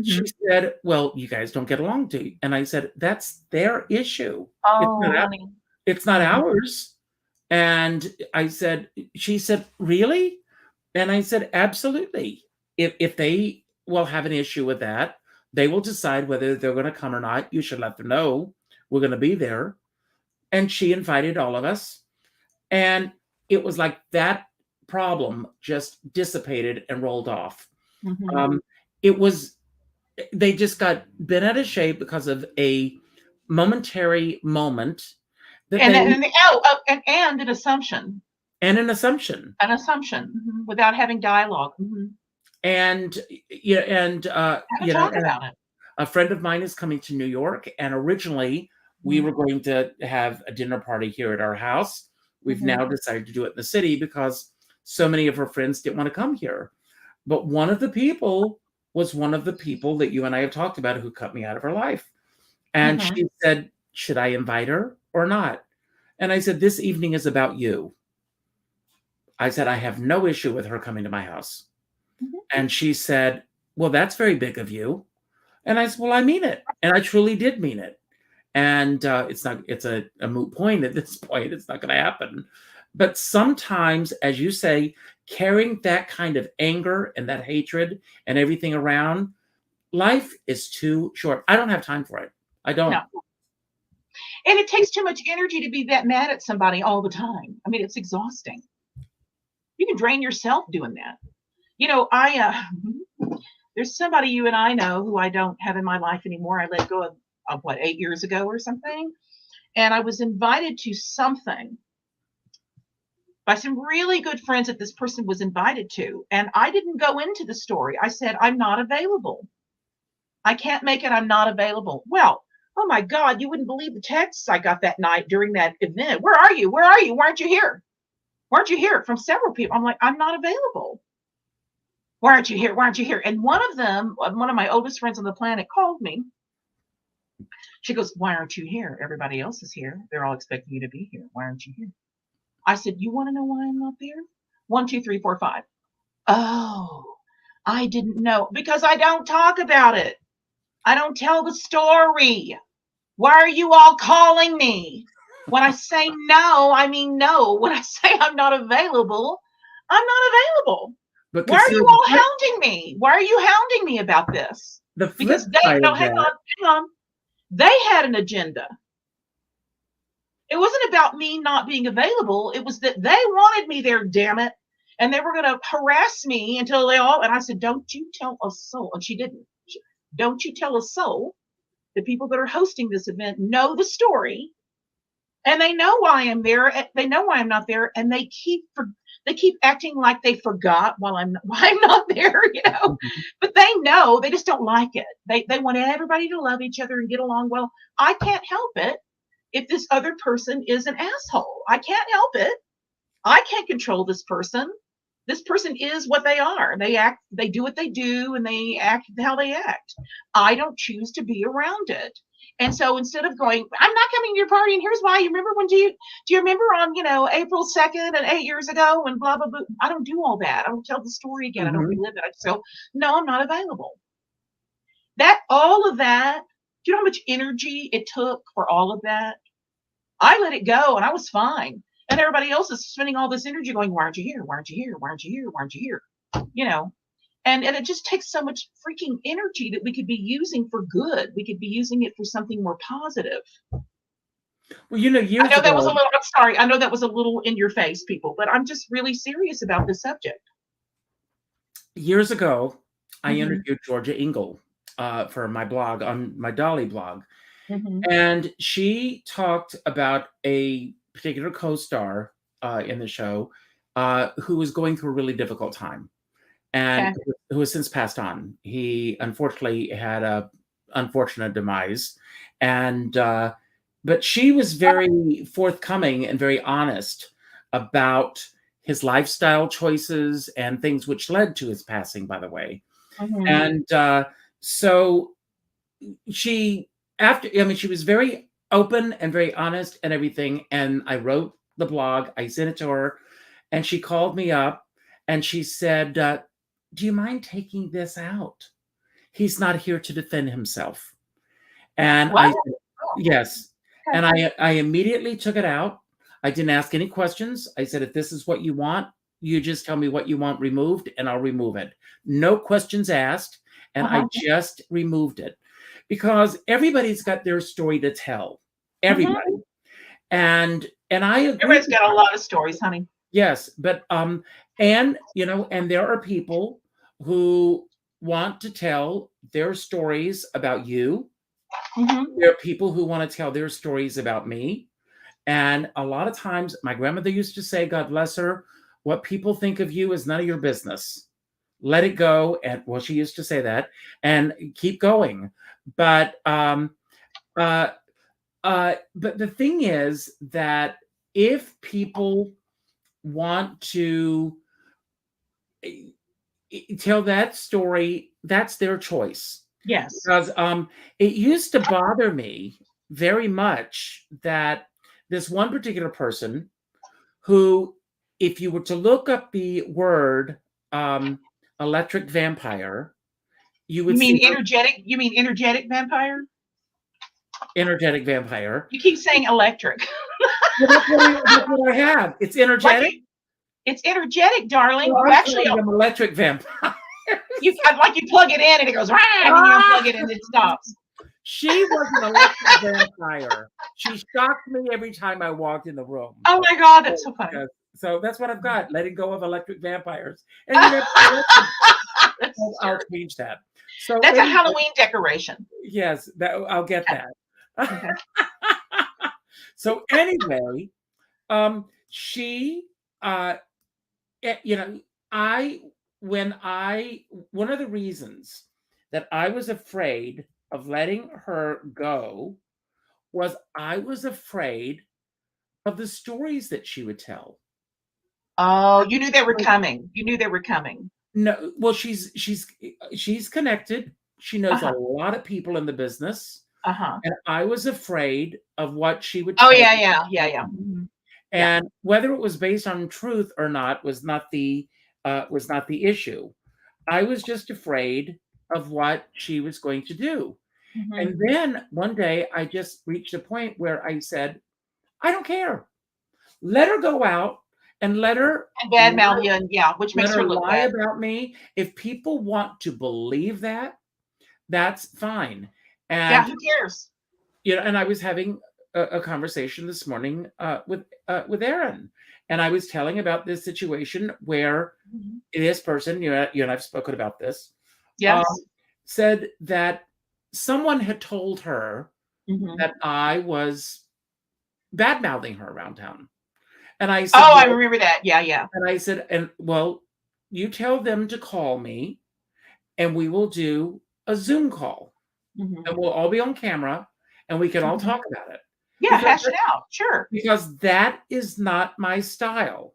She said, "Well, you guys don't get along, do you?" And I said, "That's their issue. It's not ours." And she said, "Really?" And I said, "Absolutely. If they will have an issue with that, they will decide whether they're going to come or not. You should let them know we're going to be there." And she invited all of us. And it was like that problem just dissipated and rolled off. They just got bent out of shape because of a momentary moment. And an assumption. And an assumption. Without having dialogue. And talk about it. A friend of mine is coming to New York, and originally we were going to have a dinner party here at our house. We've now decided to do it in the city because so many of her friends didn't want to come here. But one of the people was one of the people that you and I have talked about who cut me out of her life. And she said, "Should I invite her or not?" And I said, "This evening is about you." I said, "I have no issue with her coming to my house." And she said, "Well, that's very big of you." And I said, "Well, I mean it." And I truly did mean it. And it's a moot point at this point. It's not going to happen. But sometimes, as you say, carrying that kind of anger and that hatred and everything around, life is too short. I don't have time for it. I don't. No. And it takes too much energy to be that mad at somebody all the time. I mean, it's exhausting. You can drain yourself doing that. There's somebody you and I know who I don't have in my life anymore. I let go of what, 8 years ago or something. And I was invited to something by some really good friends that this person was invited to. And I didn't go into the story. I said, I'm not available. I can't make it. I'm not available. Well, oh my God, you wouldn't believe the texts I got that night during that event. Where are you? Where are you? Why aren't you here? Why aren't you here? From several people. I'm like, I'm not available. Why aren't you here? Why aren't you here? And one of them, one of my oldest friends on the planet, called me. She goes, why aren't you here? Everybody else is here. They're all expecting you to be here. Why aren't you here? I said, you want to know why I'm not there? 1, 2, 3, 4, 5. Oh, I didn't know, because I don't talk about it. I don't tell the story. Why are you all calling me? When I say no, I mean no. When I say I'm not available, I'm not available. But why are you all hounding me? Why are you hounding me about this? Because they, no, hang on. They had an agenda. It wasn't about me not being available. It was that they wanted me there, damn it. And they were going to harass me until they all, and I said, don't you tell a soul. And she didn't. Don't you tell a soul. The people that are hosting this event know the story, and they know why I'm there. They know why I'm not there, and they keep acting like they forgot why I'm not there, you know. But they know, they just don't like it. They want everybody to love each other and get along well. I can't help it if this other person is an asshole. I can't help it. I can't control this person. This person is what they are. They do what they do, and they act how they act. I don't choose to be around it. And so instead of going, I'm not coming to your party, and here's why. You remember when, do you remember on, April 2nd and 8 years ago and blah, blah, blah. I don't do all that. I don't tell the story again. I don't relive it. So no, I'm not available. All of that, do you know how much energy it took for all of that? I let it go, and I was fine. And everybody else is spending all this energy going, why aren't you here? Why aren't you here? Why aren't you here? Why aren't you here? And it just takes so much freaking energy that we could be using for good. We could be using it for something more positive. Well, years ago, that was a little, I'm sorry. I know that was a little in your face, people, but I'm just really serious about this subject. Years ago, I interviewed Georgia Engel for my blog, on my Dolly blog. And she talked about a particular co-star in the show who was going through a really difficult time, and who has since passed on. He unfortunately had a unfortunate demise, and but she was very forthcoming and very honest about his lifestyle choices and things which led to his passing, by the way. And so she was very open and very honest and everything. And I wrote the blog, I sent it to her, and she called me up and she said, do you mind taking this out? He's not here to defend himself. And I said, yes. And I immediately took it out. I didn't ask any questions. I said, if this is what you want, you just tell me what you want removed and I'll remove it. No questions asked. And I just removed it. Because everybody's got their story to tell. Everybody. And I agree. Everybody's got a lot of stories, honey. Yes, but and there are people who want to tell their stories about you. There are people who want to tell their stories about me. And a lot of times, my grandmother used to say, God bless her, what people think of you is none of your business. Let it go. And well, she used to say that, and keep going. But the thing is that if people want to tell that story, that's their choice. Yes. Because it used to bother me very much that this one particular person who, if you were to look up the word electric vampire, you would see energetic. You mean energetic vampire? Energetic vampire. You keep saying electric. That's what I have. It's energetic. It's energetic, darling. Well, actually, I'm electric vampire. You plug it in and it goes, and you unplug it and it stops. She was an electric vampire. She shocked me every time I walked in the room. Oh my God, that's so funny. So that's what I've got. Letting go of electric vampires. And That's I'll hysterical. change that. So That's a anyway, Halloween decoration. yes, that I'll get that. Okay. So anyway, she, you know, I when I one of the reasons that I was afraid of letting her go was I was afraid of the stories that she would tell. Oh, you knew they were coming. You knew they were coming. No, well, she's connected. She knows a Uh-huh. lot of people in the business, Uh-huh. and I was afraid of what she would Oh tell yeah, me. yeah, yeah, yeah. Mhm. Yeah. And whether it was based on truth or not was not the issue. I was just afraid of what she was going to do. Mhm. And then one day I just reached a point where I said, I don't care. Let her go out and And bad mouth you, and yeah, which let makes her her look lie bad. about me. If people want to believe that, that's fine. Yeah, And who cares? and I was having a conversation this morning with Aaron, and I was telling about this situation where Mhm. this person, you and I've spoken about this, um, Yes. said that someone had told her Mhm. that I was bad mouthing her around town, and I said, Oh, I well, remember that. Yeah, yeah. you tell them to call me, and we will do a Zoom call, Mhm. and we'll all be on camera, and we can all Mhm. talk about it Yeah, because hash it out. Sure. that is not my style.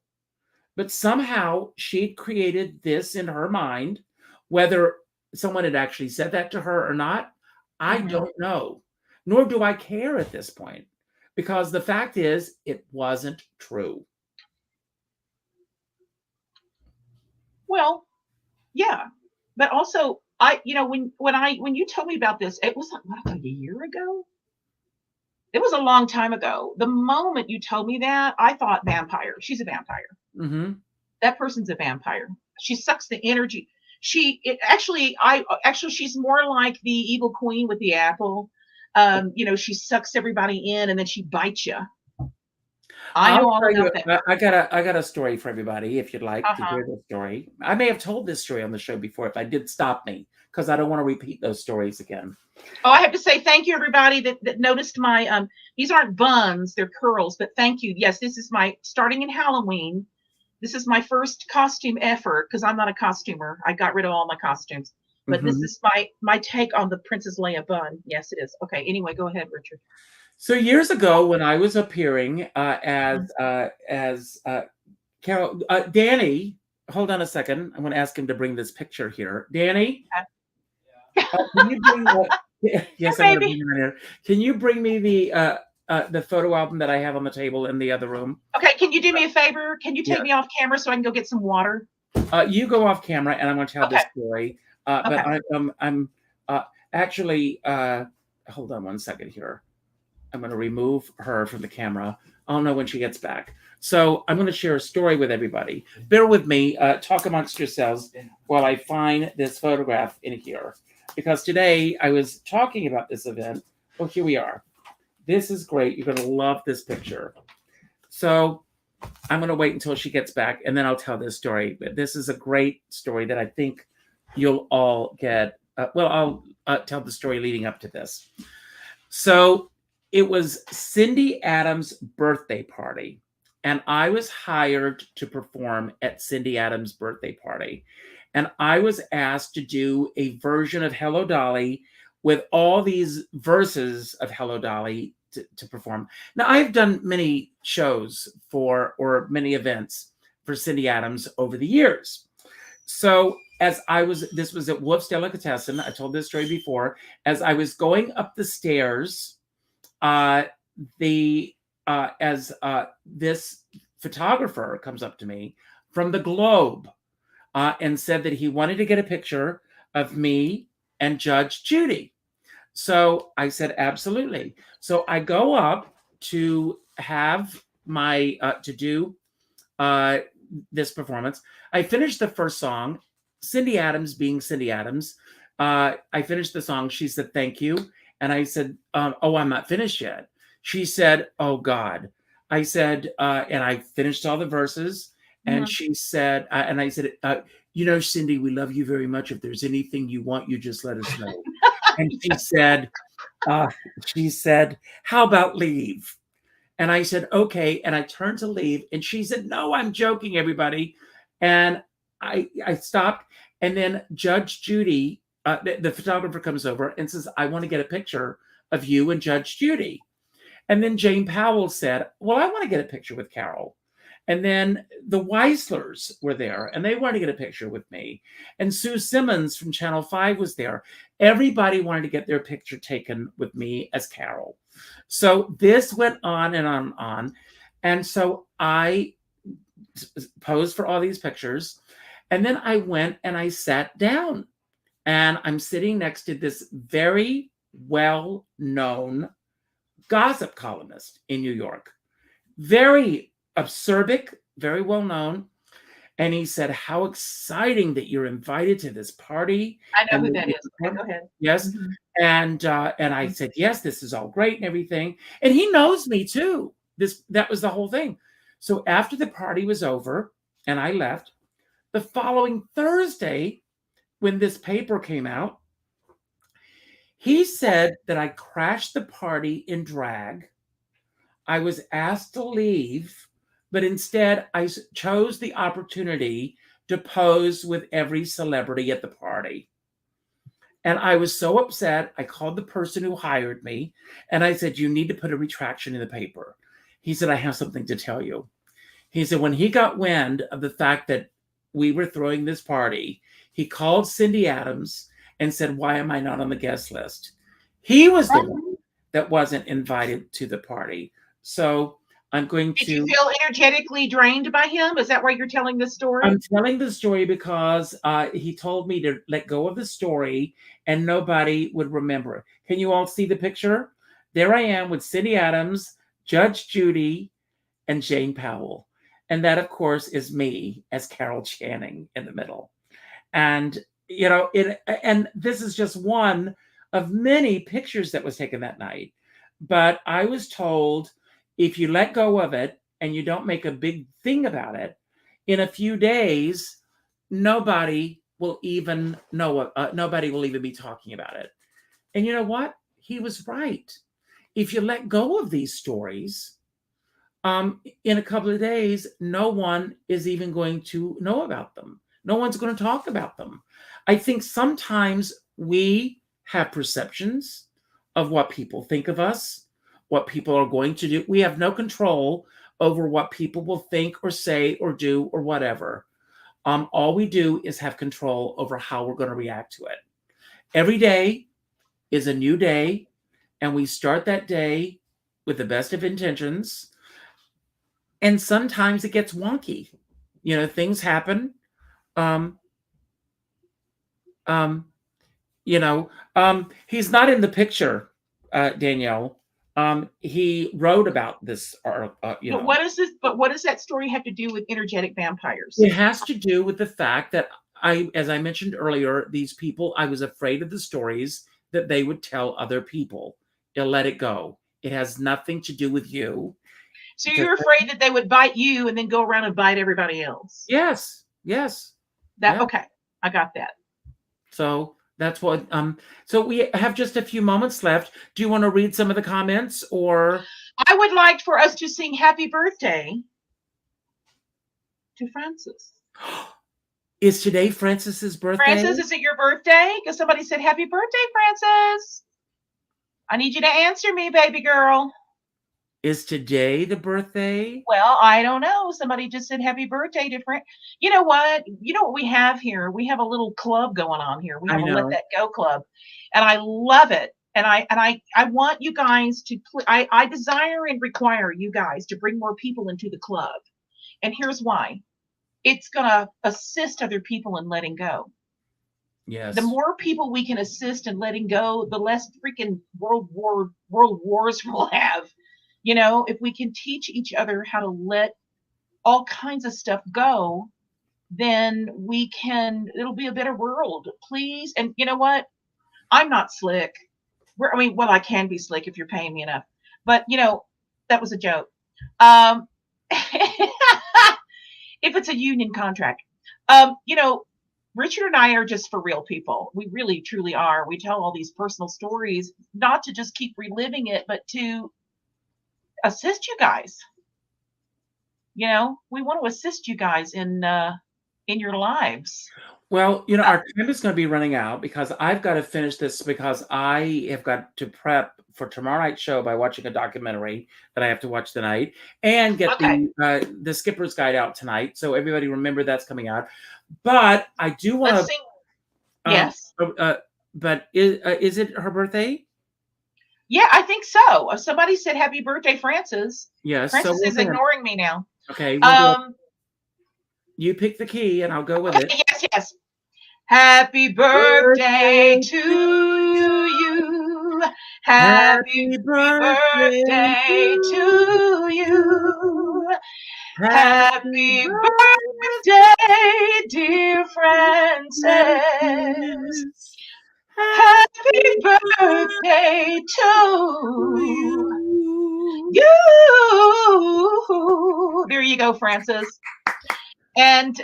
But somehow she created this in her mind, whether someone had actually said that to her or not, I Mhm. don't know. Nor do I care at this point, because the fact is, it wasn't true. Well, yeah. But also, when you told me about this, it was like a year ago. It was a long time ago. The moment you told me that, I thought vampire. She's a vampire. Hmm. That person's a vampire. She sucks the energy. I actually she's more like the evil queen with the apple. She sucks everybody in and then she bites you. I I'll know all tell you, about that. I got a story for everybody if you'd like to Uh-huh. hear this story. I may have told this story on the show before. If I did, stop me because I don't want to repeat those stories again. Oh, I have to say thank you everybody that noticed my these aren't buns, they're curls, but thank you. Yes, this is my starting in Halloween. This is my first costume effort because I'm not a costumer. I got rid of all my costumes. But this Hmm. is my take on the Princess Leia bun. Yes, it is. Okay. Anyway, go ahead, Richard. So years ago, when I was appearing Mhm. as Carol, Danny, hold on a second. I'm going to ask him to bring this picture here. Danny, can you bring? Yeah, Yes, I'm going to bring baby. him in here. Can you bring me the photo album that I have on the table in the other room? Okay, can you do me a favor? Can you take Yeah, me off camera so I can go get some water? you go off camera, and I'm going to tell Okay. this story. But Okay. I'm actually hold on one second here. I'm going to remove her from the camera. I'll know when she gets back. So I'm going to share a story with everybody. Bear with me. Talk amongst yourselves while I find this photograph in here. Because today I was talking about this event. Oh, here we are. This is great. You're going to love this picture. So I'm going to wait until she gets back and then I'll tell this story. But this is a great story that I think you'll all get. I'll tell the story leading up to this. So it was Cindy Adams' birthday party, and I was hired to perform at Cindy Adams' birthday party. And I was asked to do a version of Hello Dolly with all these verses of Hello Dolly to perform. Now, I've done many shows or many events for Cindy Adams over the years. So this was at Wolf's Delicatessen. I told this story before. As I was going up the stairs, uh, the as this photographer comes up to me from the Globe and said that he wanted to get a picture of me and Judge Judy. So I said, absolutely. So I go up to have my to do uh, this performance. I finished the first song, Cindy Adams being Cindy Adams. I finished the song. She said, thank you. And I said, oh, I'm not finished yet. She said, oh, God. I said, and I finished all the verses. And Mhm. she said, and I said, you know, Cindy, we love you very much. If there's anything you want, you just let us know. And uh, she said, how about leave? And I said, okay. And I turned to leave. And she said, no, I'm joking, everybody. And I stopped. And then Judge Judy, the photographer, comes over and says, I want to get a picture of you and Judge Judy. And then Jane Powell said, well, I want to get a picture with Carol. And then the Weislers were there and they wanted to get a picture with me. And Sue Simmons from Channel 5 was there. Everybody wanted to get their picture taken with me as Carol. So this went on and on and on. And so I posed for all these pictures. And then I went and I sat down. And I'm sitting next to this very well-known gossip columnist in New York. Very acerbic, very well known. And he said, how exciting that you're invited to this party. I know who that is. Okay, go ahead. Yes. Mm-hmm. And I said, yes, this is all great and everything. And he knows me too. That was the whole thing. So after the party was over and I left, the following Thursday, when this paper came out, he said that I crashed the party in drag. I was asked to leave, but instead I chose the opportunity to pose with every celebrity at the party. And I was so upset. I called the person who hired me and I said, you need to put a retraction in the paper. He said, I have something to tell you. He said, when he got wind of the fact that we were throwing this party, he called Cindy Adams and said, why am I not on the guest list? He was the one that wasn't invited to the party. So I'm going to... Did you feel energetically drained by him? Is that why you're telling this story? I'm telling the story because he told me to let go of the story and nobody would remember it. Can you all see the picture? There I am with Cindy Adams, Judge Judy, and Jane Powell. And that, of course, is me as Carol Channing in the middle. And, you know, and this is just one of many pictures that was taken that night. But I was told, if you let go of it and you don't make a big thing about it, in a few days, nobody will even know. Nobody will even be talking about it. And you know what? He was right. If you let go of these stories, in a couple of days, no one is even going to know about them. No one's going to talk about them. I think sometimes we have perceptions of what people think of us, what people are going to do. We have no control over what people will think or say or do or whatever. All we do is have control over how we're going to react to it. Every day is a new day, and we start that day with the best of intentions. And sometimes it gets wonky. You know, things happen. He's not in the picture, Danielle. He wrote about this. What is this? But what does that story have to do with energetic vampires? It has to do with the fact that as I mentioned earlier, these people, I was afraid of the stories that they would tell other people. You'll let it go. It has nothing to do with you. So you're afraid that they would bite you and then go around and bite everybody else? Yes. Okay, I got that. So that's what. So we have just a few moments left. Do you want to read some of the comments, or? I would like for us to sing "Happy Birthday" to Francis. Is today Francis's birthday? Francis, is it your birthday? Because somebody said "Happy birthday, Francis." I need you to answer me, baby girl. Is today the birthday? Well, I don't know. Somebody just said happy birthday to Frank. You know what? You know what we have here? We have a little club going on here. We have a Let That Go club. And I love it. And I want you guys to I desire and require you guys to bring more people into the club. And here's why. It's gonna assist other people in letting go. Yes. The more people we can assist in letting go, the less freaking world wars we'll have. You know, if we can teach each other how to let all kinds of stuff go, then it'll be a better world, please. And you know what? I'm not slick. I can be slick if you're paying me enough. But, you know, that was a joke. If it's a union contract. You know, Richard and I are just for real people. We really, truly are. We tell all these personal stories, not to just keep reliving it, but to assist you guys. You know, we want to assist you guys in your lives. Well, our time is going to be running out because I've got to finish this because I have got to prep for tomorrow night's show by watching a documentary that I have to watch tonight and get the Skipper's Guide out tonight. So everybody remember that's coming out. But I do want to. Yes. But is it her birthday? Yeah, I think so. Somebody said happy birthday, Frances. Yes. Frances is ignoring me now. Okay. You pick the key and I'll go with it. Yes. Happy birthday to you. Happy birthday to you. Happy birthday, dear Frances. Happy birthday to you. There you go, Frances. And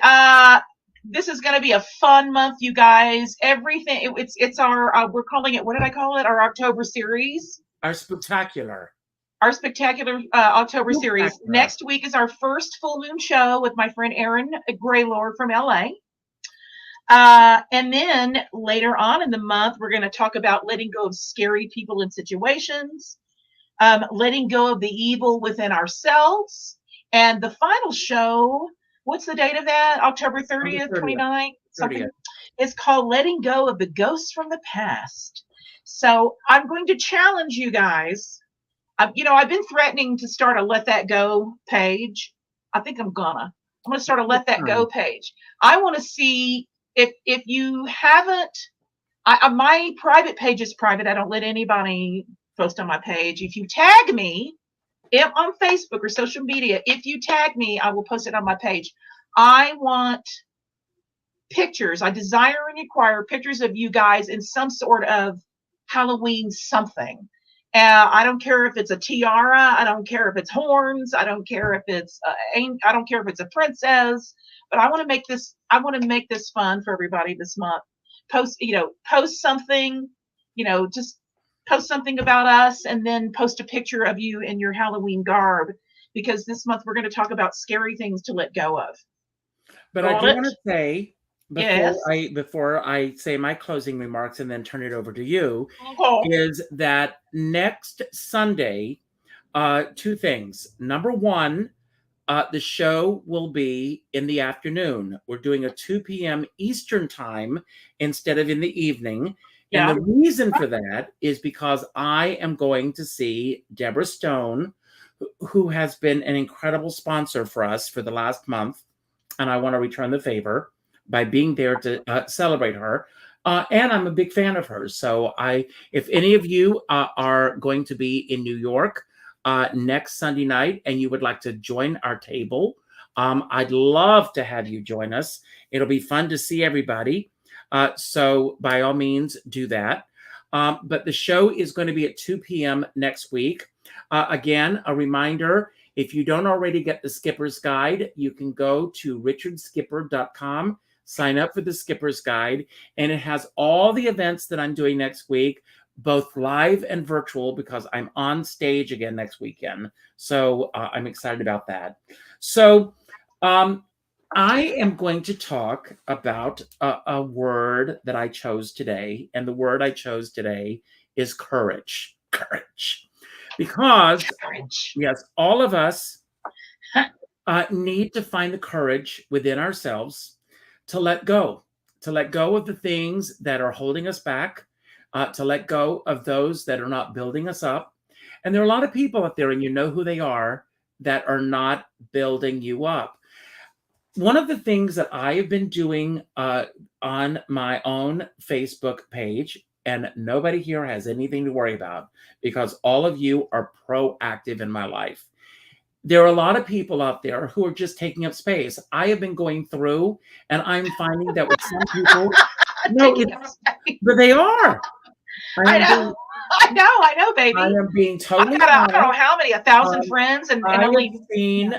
this is going to be a fun month, you guys. Everything, it's our, we're calling it, what did I call it? Our October series. Our spectacular October series. Next week is our first full moon show with my friend Erin Graylord from LA. And then later on in the month, we're going to talk about letting go of scary people and situations, letting go of the evil within ourselves. And the final show, what's the date of that? October 30th, 29th? Something. It's called Letting Go of the Ghosts from the Past. So I'm going to challenge you guys. I've been threatening to start a Let That Go page. I think I'm going to start a Let That Go page. I want to see if you haven't, my private page is private. I don't let anybody post on my page. If you tag me on Facebook or social media, if you tag me, I will post it on my page. I want pictures. I desire and require pictures of you guys in some sort of Halloween something. I don't care if it's a tiara. I don't care if it's horns. I don't care if it's I don't care if it's a princess. But I want to make this. I want to make this fun for everybody this month. Post something. Just post something about us, and then post a picture of you in your Halloween garb. Because this month we're going to talk about scary things to let go of. But I do want to say before I say my closing remarks and then turn it over to you, is that next Sunday, two things. Number one, the show will be in the afternoon. We're doing a 2 p.m. Eastern time instead of in the evening. Yeah. And the reason for that is because I am going to see Deborah Stone, who has been an incredible sponsor for us for the last month. And I want to return the favor by being there to celebrate her. And I'm a big fan of hers. So if any of you are going to be in New York next Sunday night and you would like to join our table, I'd love to have you join us. It'll be fun to see everybody. So by all means, do that. But the show is going to be at 2 p.m. next week. Again, a reminder, if you don't already get the Skipper's Guide, you can go to richardskipper.com, sign up for the Skipper's Guide, and it has all the events that I'm doing next week, both live and virtual, because I'm on stage again next weekend. So I'm excited about that. So I am going to talk about a word that I chose today. And the word I chose today is courage. Courage. Because, yes, all of us need to find the courage within ourselves to let go of the things that are holding us back, to let go of those that are not building us up. And there are a lot of people out there, and you know who they are, that are not building you up. One of the things that I have been doing on my own Facebook page, and nobody here has anything to worry about because all of you are proactive in my life. There are a lot of people out there who are just taking up space. I have been going through and I'm finding that with some people, but they are. I know. I know, I baby. am being I've totally got I don't know honest. how many, 1,000 Um, friends, and I have only, seen,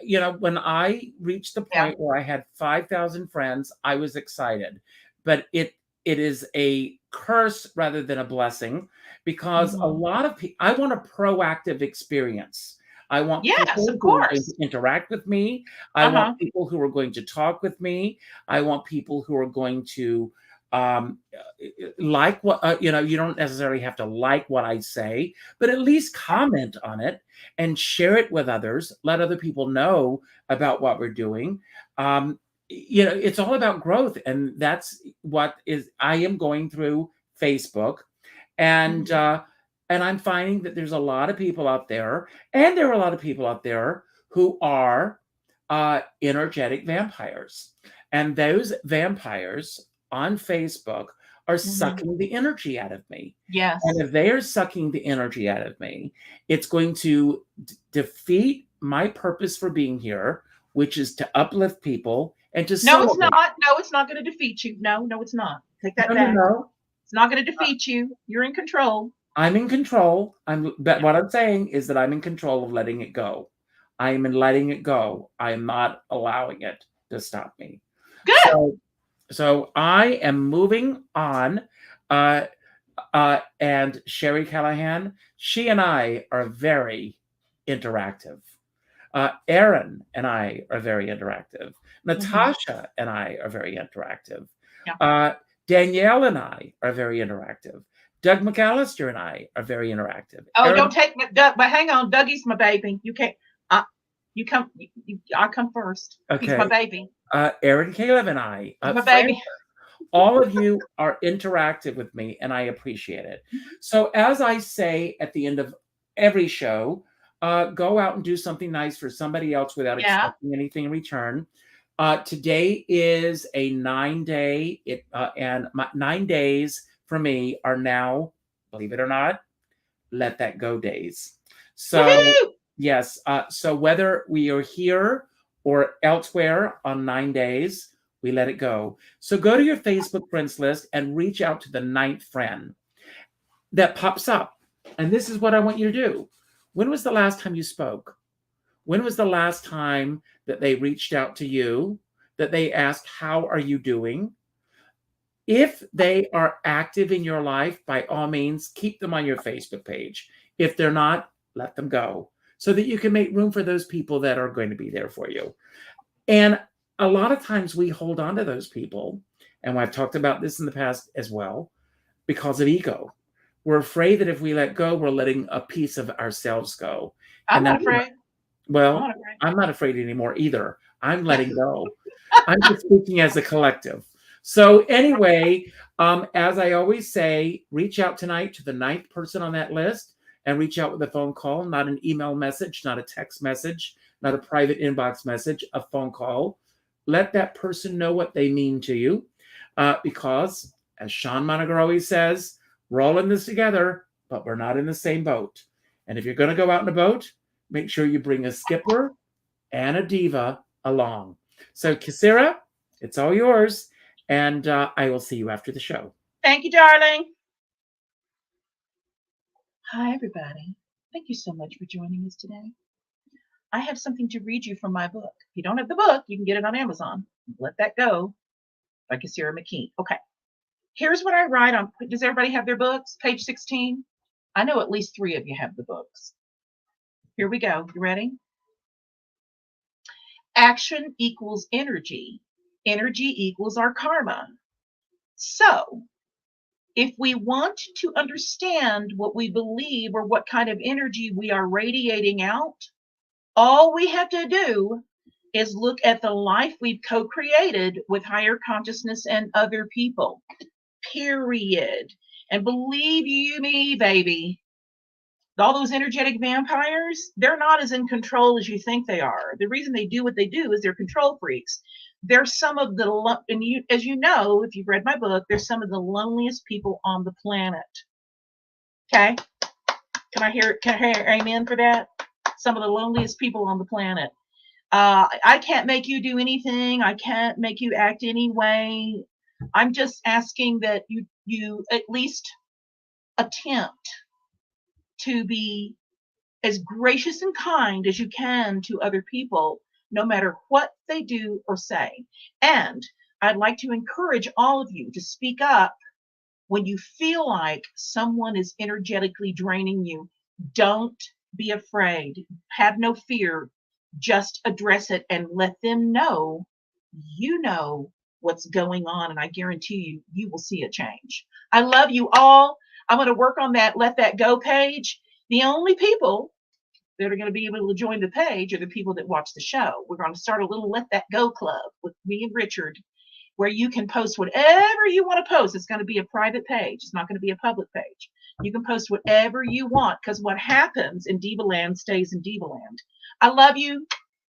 yeah, when I reached the yeah. point where I had 5,000 friends, I was excited. But it is a curse rather than a blessing, because a Mhm. lot of people, I want a proactive experience. I want Yes, people of who are going course. to interact with me. I want Uh-huh. people who are going to talk with me. I want people who are going to um, like what, you don't necessarily have to like what I say, but at least comment on it and share it with others. Let other people know about what we're doing. Um, it's all about growth, and that's what is. I am going through Facebook, and Mhm. I'm finding that there's a lot of people out there, and there are a lot of people out there who are energetic vampires, and those vampires on Facebook are Mhm. sucking the energy out of me. And Yes. if they are sucking the energy out of me, it's going to defeat my purpose for being here, which is to uplift people and to No, it's celebrate. not. No, it's not going to defeat you. No, no, it's not. Take that No, no, back. no. It's not going to defeat you. You're in control. I'm in control. But Yeah. what I'm saying is that I'm in control of letting it go. I am in letting it go. I am not allowing it to stop me. Good. So I am moving on. Uh, and Sherry Callahan, she and I are very interactive. Aaron and I are very interactive. Hmm. Natasha and I are very interactive. Yeah. Uh, Danielle and I are very interactive. Doug McAllister and I are very interactive. Oh, don't Aaron, take me, Doug, but hang on. Dougie's my baby. You can't. Uh, you come. I come first. He's my okay. baby. Aaron Caleb and I, He's my Fran, baby. all of you are interactive with me, and I appreciate it. So, as I say at the end of every show, go out and do something nice for somebody else without Yeah. expecting anything in return. Today is a 9-day, and 9 days for me are now, believe it or not, let that go days. So, Woohoo! yes, so whether we are here or elsewhere on 9 days, we let it go. So go to your Facebook friends list and reach out to the ninth friend that pops up. And this is what I want you to do. When was the last time you spoke? When was the last time that they reached out to you, that they asked, how are you doing? If they are active in your life, by all means, keep them on your Facebook page. If they're not, let them go so that you can make room for those people that are going to be there for you. And a lot of times we hold on to those people, and I've talked about this in the past as well, because of ego. We're afraid that if we let go, we're letting a piece of ourselves go. I'm And not that, afraid. I'm well, not afraid. I'm not afraid anymore either. I'm letting go. I'm just speaking as a collective. So anyway, as I always say, reach out tonight to the ninth person on that list, and reach out with a phone call, not an email message, not a text message, not a private inbox message, a phone call. Let that person know what they mean to you, because as Sean Monager always says, we're all in this together, but we're not in the same boat. And if you're going to go out in a boat, make sure you bring a skipper and a diva along. So, Kassira, it's all yours. And I will see you after the show. Thank you, darling. Hi, everybody. Thank you so much for joining us today. I have something to read you from my book. If you don't have the book, you can get it on Amazon. Let That Go by Kassira McKee. Okay. Here's what I write on. Does everybody have their books? Page 16. I know at least 3 of you have the books. Here we go. You ready? Action equals energy. Energy equals our karma. So, if we want to understand what we believe or what kind of energy we are radiating out, all we have to do is look at the life we've co created with higher consciousness and other people. Period. And believe you me, baby, all those energetic vampires, they're not as in control as you think they are. The reason they do what they do is they're control freaks. They're some of the, and you, as you know, if you've read my book, they're some of the loneliest people on the planet. Okay? Can I hear amen for that? Some of the loneliest people on the planet. I can't make you do anything. I can't make you act any way. I'm just asking that you at least attempt to be as gracious and kind as you can to other people, no matter what they do or say. And I'd like to encourage all of you to speak up when you feel like someone is energetically draining you. Don't be afraid. Have no fear. Just address it and let them know you know what's going on. And I guarantee you, you will see a change. I love you all. I'm going to work on that Let That Go page. The only people that are going to be able to join the page are the people that watch the show. We're going to start a little Let That Go club with me and Richard, where you can post whatever you want to post. It's going to be a private page. It's not going to be a public page. You can post whatever you want, because what happens in Diva Land stays in Diva Land. I love you.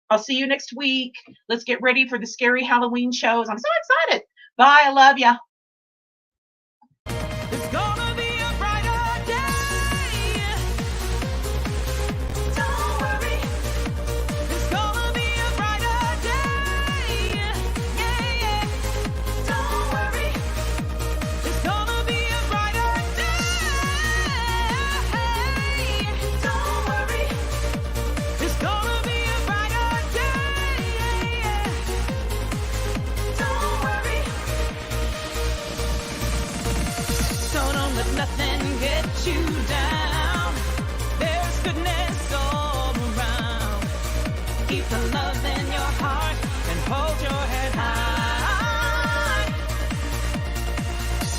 I'll see you next week. Let's get ready for the scary Halloween shows. I'm so excited. Bye. I love you. It's gonna be a brighter day. Don't worry. It's gonna be a brighter day. Yeah, yeah. Don't worry. It's gonna be a brighter day. Don't worry. It's gonna be a brighter day. Don't worry. So don't let nothing get you down. There's goodness all around. Keep the love in your heart and hold your head high.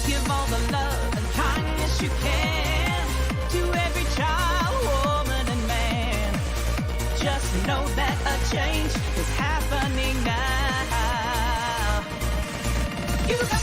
Give all the love and kindness you can to every child, woman, and man. Just know that a change is happening now. You got